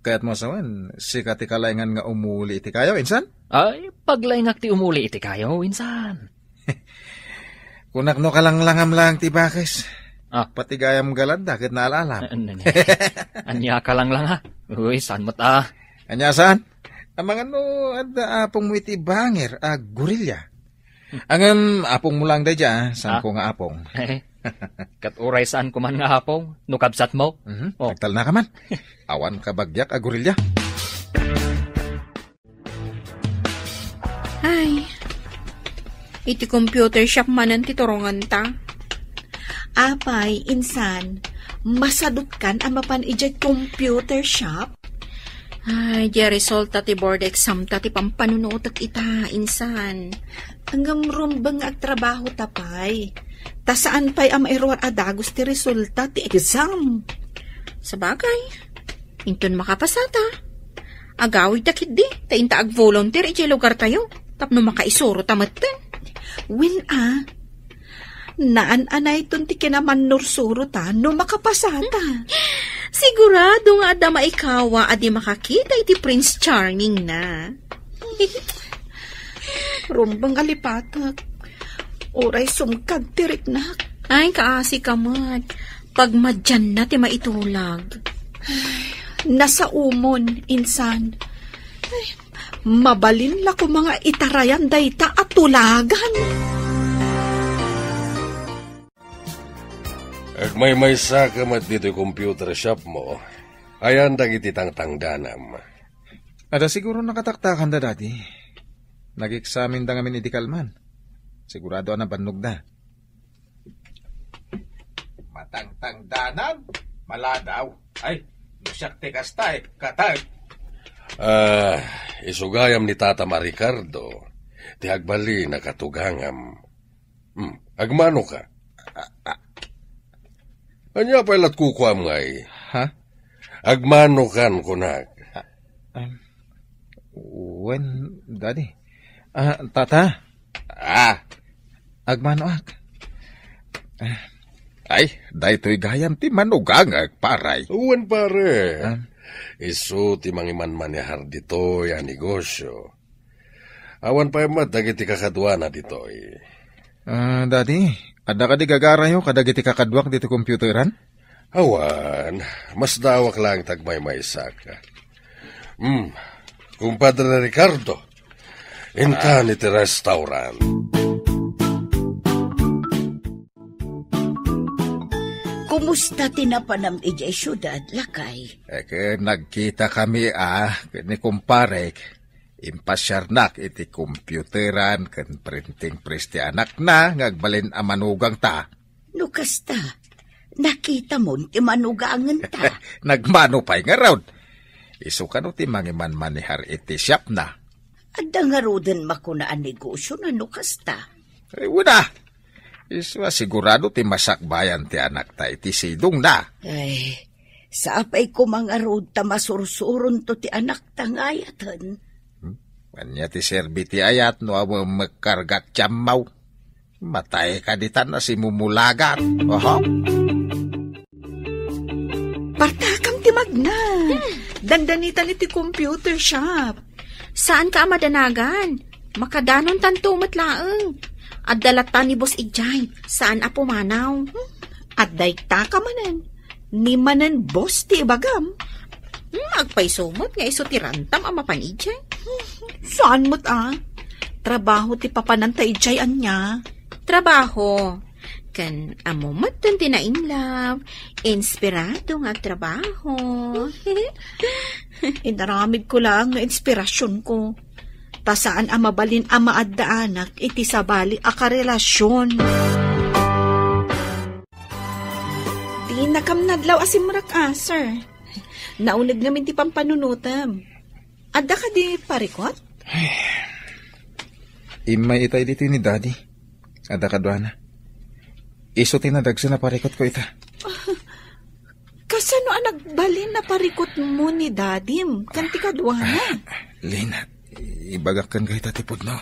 Kaya't mo sawan, sikat ti kalayngan nga umuli iti kayo, insan? Ay, paglayngak ti umuli iti kayo, insan. Kunak no kalanglangam lang ti bakis. Pati gayam galad, dakit naalalam. Anya ka lang ha. Uy, saan mo't Anya saan? Ang mga ada apong mo iti banger, gurilya. Ang apong mo lang day dya, saan ko nga apong. Kat uray saan ko man nga apong, nukabsat mo. Nagtal na ka man. Awan ka bagyak, gurilya. Ay, iti computer shop manan ti torongan ta. Apay, insan, masadot kan ang mapan ijay computer shop? Ay, di resulta ti board exam ta ti pampanunutak ita, insan. Hanggang rumbang agtrabaho tapay. Ta saan pa'y amairwar adagos ti resulta ti exam? Sa bagay, inton makapasata. Agawid takit di, ta inta ag-volunteer ijay lugar tayo. Tapno makaisuro tamaten. Naan-anay ton ti kinaman nursuro ta no makapasata. Sigurado nga ada maikawa adi makakita iti Prince Charming na. Rumbang alipatak. Oray sumkag tirik na. Ay, kaasi ka man. Pag madyan na ti maitulag. Nasa umon, insan. Ay, mabalin la ko mga itarayan dayta at tulagan. Agmay-may sakamat dito yung computer shop mo. Ayan dagiti tangtangdanam. Ada siguro nakataktakan da dati. Nag-examine da ngamin iti kalman. Sigurado na bannog na. Matangtangdanam? Maladaw. Ay, musyak te kastay. Katag. Isugayam ni Tata Maricardo. Ti agbali nakatugangam. Agmano ka? Anya pailat kukwam ngay. Ha? Agmano kan kunak. When, daddy? Tata? Agmano ak? Ay, daytoy gayam ti manugangag, paray. Uwan pare. Isu ti mangiman manihar dito ya negosyo. Awan pa yamat dagiti kakadwa na dito. Daddy, Ada ka di gagarayo, kadagiti kakadwak dito computeran? Awan, mas dawak lang tagmay-maysa ka. Kumpadre Ricardo, intan iti restaurant. Kumusta tinapanam ijay syudad, lakay? Nagkita kami ni kumparek. Impasyarnak iti computeran ken printing press ti anak na ngagbalin a manugang ta. No kasta, nakita mo ti manugangan ta. Nagmano pa'y nga raw. Isu ka no ti mangiman-manihar iti shop na. Adda nga roden makunaan negosyo na no kasta. Wala. Isu sigurado ti masakbayan ti anak ta iti sidong na. Ay, saapay ko mga rod ta masursuron to ti anak ta ngayatan. Kanya ti serbi ti ayat no magkargat tiyamaw. Matay ka ditan na si mumulagat. Oho. Partakang ti magna. Dandanitan iti computer shop. Saan ka madanagan? Makadanon tanto matlaeng. At dalatan ni Boss Ijay. Saan apo manaw? At dayta ka manan. Ni manan boss ti ibagam. Agpaysumot nga iso ti rantam ang mapan Ijay. Saan mo't Trabaho ti papananta Ijay anya. Trabaho. Kan amo mo't dun ti na in love. Inspirado nga trabaho. Inaramid ko lang nga inspirasyon ko. Ta saan mabalin ang maaddaanak iti sabali a karelasyon. Di nakamnadlaw asimrak sir. Naunag namin ti pampanunutam. Adda ka di parikot? Imay itay dito ni daddy. Adda ka doana. Iso tinadagsa na parikot ko ita. Kasano ang nagbalin na parikot mo ni dadim? Kanti ka doana. Lina, ibagak kan kayo tatipod no.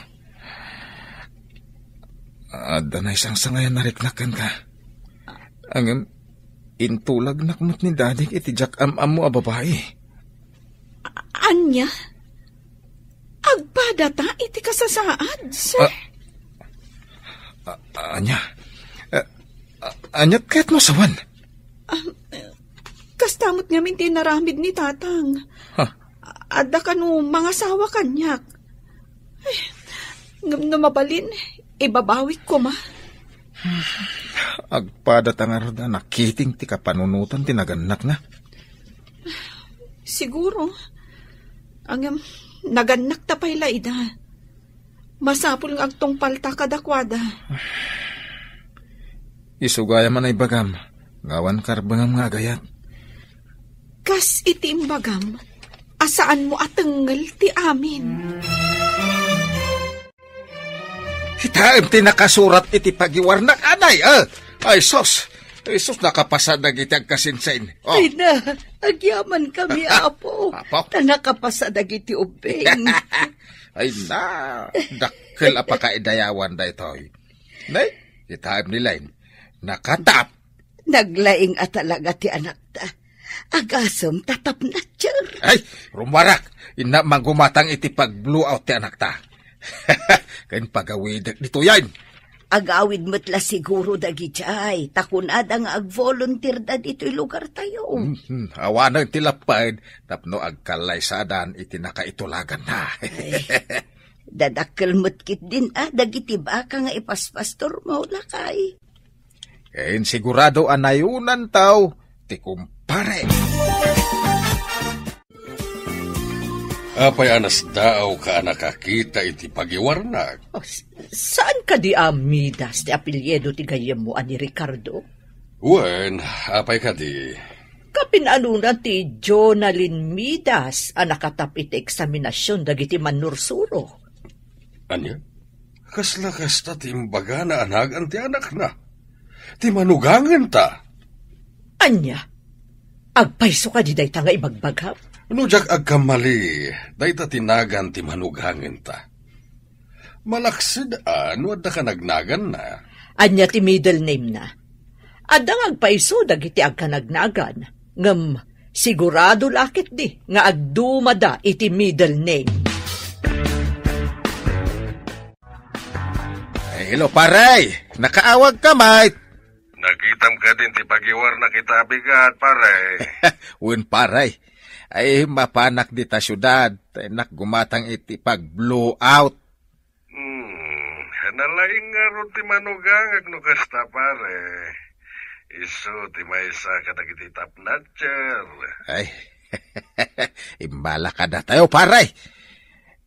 Adda na isang sangayan nariknakan ka. Ang intulag nakmot ni daddy iti jak am-am mo a babae. Anya? Agpadata iti kasasaad, sir? Anya? Anya kahit mo sawan? Kastamot ngamin tinaramid ni tatang. Adda ka no mga sawa kanyak. Ngam mabalin, ibabawik ko ma. Agpadata nga rin na nakiting ti kapanunutan tinaganak na. Siguro. Ang naganak ta pa'y laida. Masapul ng agtong palta kadakwada. Isugaya man ay bagam. Ngawan karbangam nga gayat. Kas iti imbagam. Asaan mo atengel ti amin? Hitaim ti nakasurat iti pagiwarnak anay, Ay, sos. Ay, sos nakapasa na gitag kasinsain. Oh. Ay na, agyaman kami, apo. Apo? Ta nakapasa na giti ubeng. Ay na, dakkel apakaidayawan da ito. Nay, hitaim nilain. Nakatap. Naglaing at talaga ti anak ta. Agasam tatap na tiyar. Ay, rumarak. Ina magumatang iti pag-blue out ti anak ta. Kain pagawidak dito yan. Agawid matla siguro dagijay. Takunada nga ag-volunteer da dito'y lugar tayo. Awanang tilapad. Tapno agkalaysadan iti nakaitulagan na. Dadakkel mutkit din dagiti baka nga ipaspastor mo lakay. Kain sigurado anayunan tao. Ti kumpare. Apay anas daaw ka nakakita iti pagiwarnag. Saan ka di Midas ti apelyedo ti gayem mo ani Ricardo? Wen, apay ka di. Kapinalunan ti Jonalyn Midas ang nakatap iti eksaminasyon dagiti manursuro. Anya? Kaslakas ta timbaga na anagan ti anak na. Ti manugangan ta. Anya? Agpayso ka di day ta nga ibagbagap? No jak agkamali, dayta tinagan ti manugangan ta. Malaksid wadda ka nagnagan na. Anya ti middle name na. Adang agpaiso dagiti agkanagnagan. Ngem sigurado lakit di nga agdumada iti middle name. Hello, paray. Nakaawag ka, mate. Nakitam ka din ti pagiwar na kita bigat, pare. Uwan, paray. Ay, mapanak di ta syudad. Nak gumatang iti pag-blow out. Nalaing nga ron ti manugangag no kasta, pare. Iso ti maysa katagiti tapnatcher. Ay, imbala ka na tayo, paray.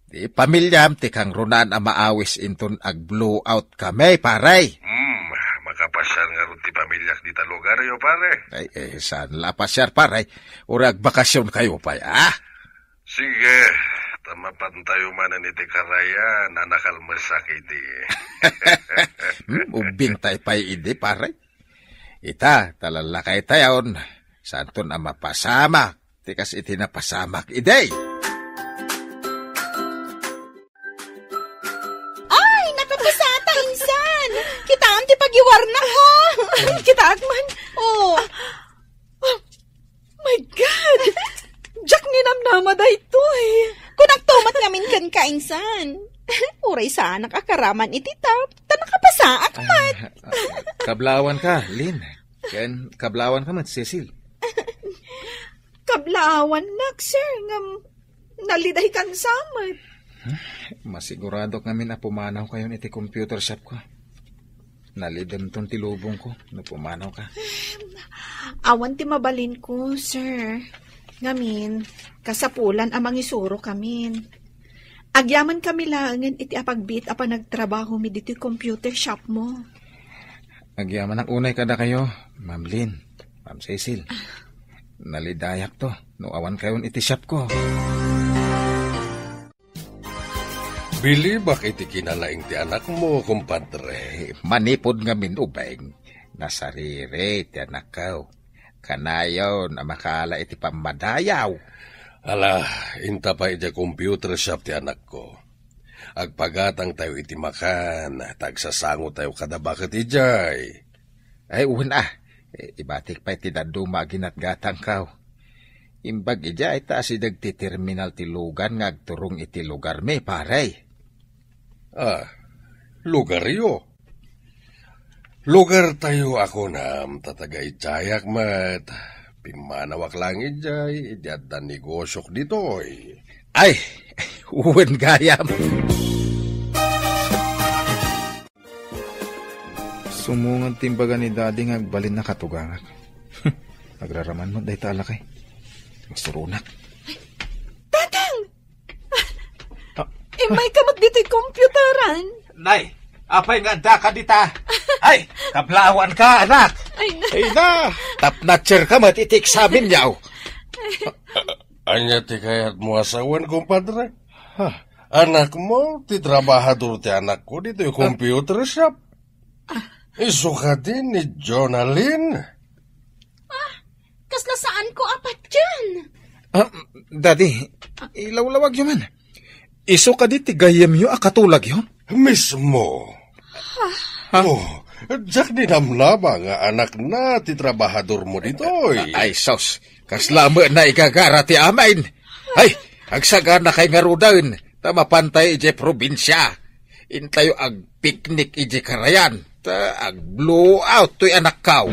Di pamilyam ti kang runan ang maawis inton ag-blow out kami, paray. Makapasyar nga ron ti pamilyak di ta lugar yo, pare. Ay, saan lapasyar, paray? Urag bakasyon kayo pa, ah? Sige, tamapan tayo manan iti karaya na nakalmasak iti. Ubing tayo pa'y idi, paray. Ita, talalakay tayon. Santon ang mapasamak. Tikas iti napasamak, iday. Ay, nakapasata, insan! Kita ang tipagiwar na, ha? Kita agman. Oh. My God! Jack ninamnama da ito eh. Kung nagtumat ngamin kan ka, insan. Uray sa anak akaraman iti tap. Tanakapasa, akmat. Kablawan ka, Lynn. Ken, kablawan ka mat, Cecil. Kablawan nak, sir. Naliday kan samat. Masigurado kami na pumanaw kayo iti computer shop ko. Nalidam tong tilubong ko na pumanaw ka. Awan ti mabalin ko, sir. Ngamin, kasapulan amang isuro kamin. Agyaman kami langan iti apagbit apa nagtrabaho mi dito computer shop mo. Agyaman ang unay kada kayo, Ma'am Lynn, Ma'am Cecil. Nalidayak to, no awan kayon iti shop ko. Bili ba iti kinalaing ti anak mo, kumpadre? Manipod nga minubeng, nasarire ti anak ko. Kanayon na makala iti pamadayaw. Ala, inta pa iti computer shop ti anak ko. Agpagatang tayo iti makan, tagsasango tayo kada bakit ijay. Ay, una, ibatik pa iti daduma ginatgatang kao. Imbag ijay ta si dagti terminal ti lugan ngagturong iti lugar me, paray. Lugar yo. Lugar tayo ako na tatagay jayak mat. Pimanawak lang ijay, idiat na negosyok dito eh. Ay, uwan gayam. Sumungan timbaga ni daddy ngagbalin na katugangan. Nagraraman mo, dahi talakay. Masurunak. Tatang! May kamot dito'y computeran. Nay! Apay nga da ka dita. Ay, kablawan ka, anak. Ay na. Tapnatcher ka matitik samin yaw. Anya ti kayat mo asawan, kumpadre? Anak mo, ti trabahador ti anak ko dito yung computer shop. Iso ka din ni Jonalyn. Kasla saan ko apat dyan? Daddy, ilawlawag yun man. Iso ka di ti gayam yo akatulag yun? Mismo. Jack dinamnama nga anak na ti trabahador mo dito. Ay, sos. Kaslama na igagara ti amain. Ay, agsaga na kay ngarudan. Tamapantay ije probinsya. Intayo ag picnic ije karayan. Ta ag blow out to'y anak kaw.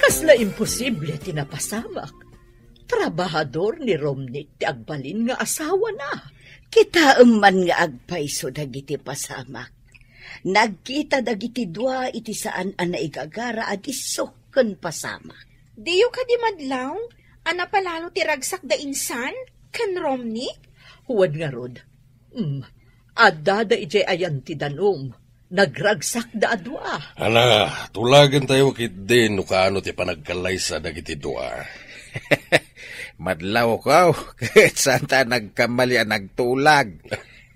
Kasla imposible tinapasamak. Trabahador ni Romnick ti agbalin nga asawa na. Kita man nga agpaiso dagiti pasamak. Nagkita dagiti dua iti saan ang naigagara at iso ken pasamak. Diyo ka di madlaw? Ana palalo ti ragsak da insan? Ken Romnick? Huwad nga rod. Adda ijay ayan ti danom. Nagragsak da adwa. Ala, tulagan tayo kit din no kaano ti panagkalaysa dagiti dua. Madlaw ko, kahit saan ta nagkamali ang nagtulag.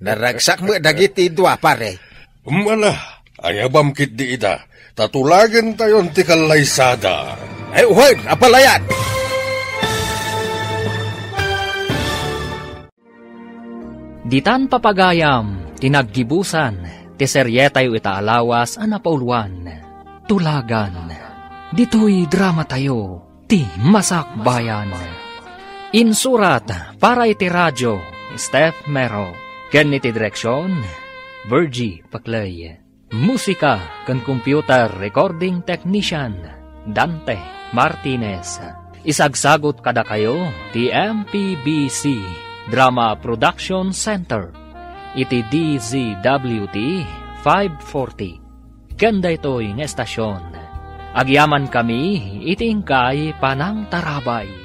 Naragsak mo dagiti dua, pare. Ala, ayabam kit di ida. Tatulagan tayo ti kalaysada. Ay, uwan, apalayan! Ditan papagayam, tinaggibusan, ti seryetayo itaalawas anapauluan. Tulagan, dito'y drama tayo, ti Masakbayan. Insurat para iti radyo, Steph Mero. Ken iti direksyon, Virgie Paclay. Musika kan computer recording technician, Dante Martinez. Isagsagot kada kayo, ti MPBC Drama Production Center. Iti DZWT 540. Kanda ito'y nga estasyon. Agyaman kami, itingkay panang tarabay.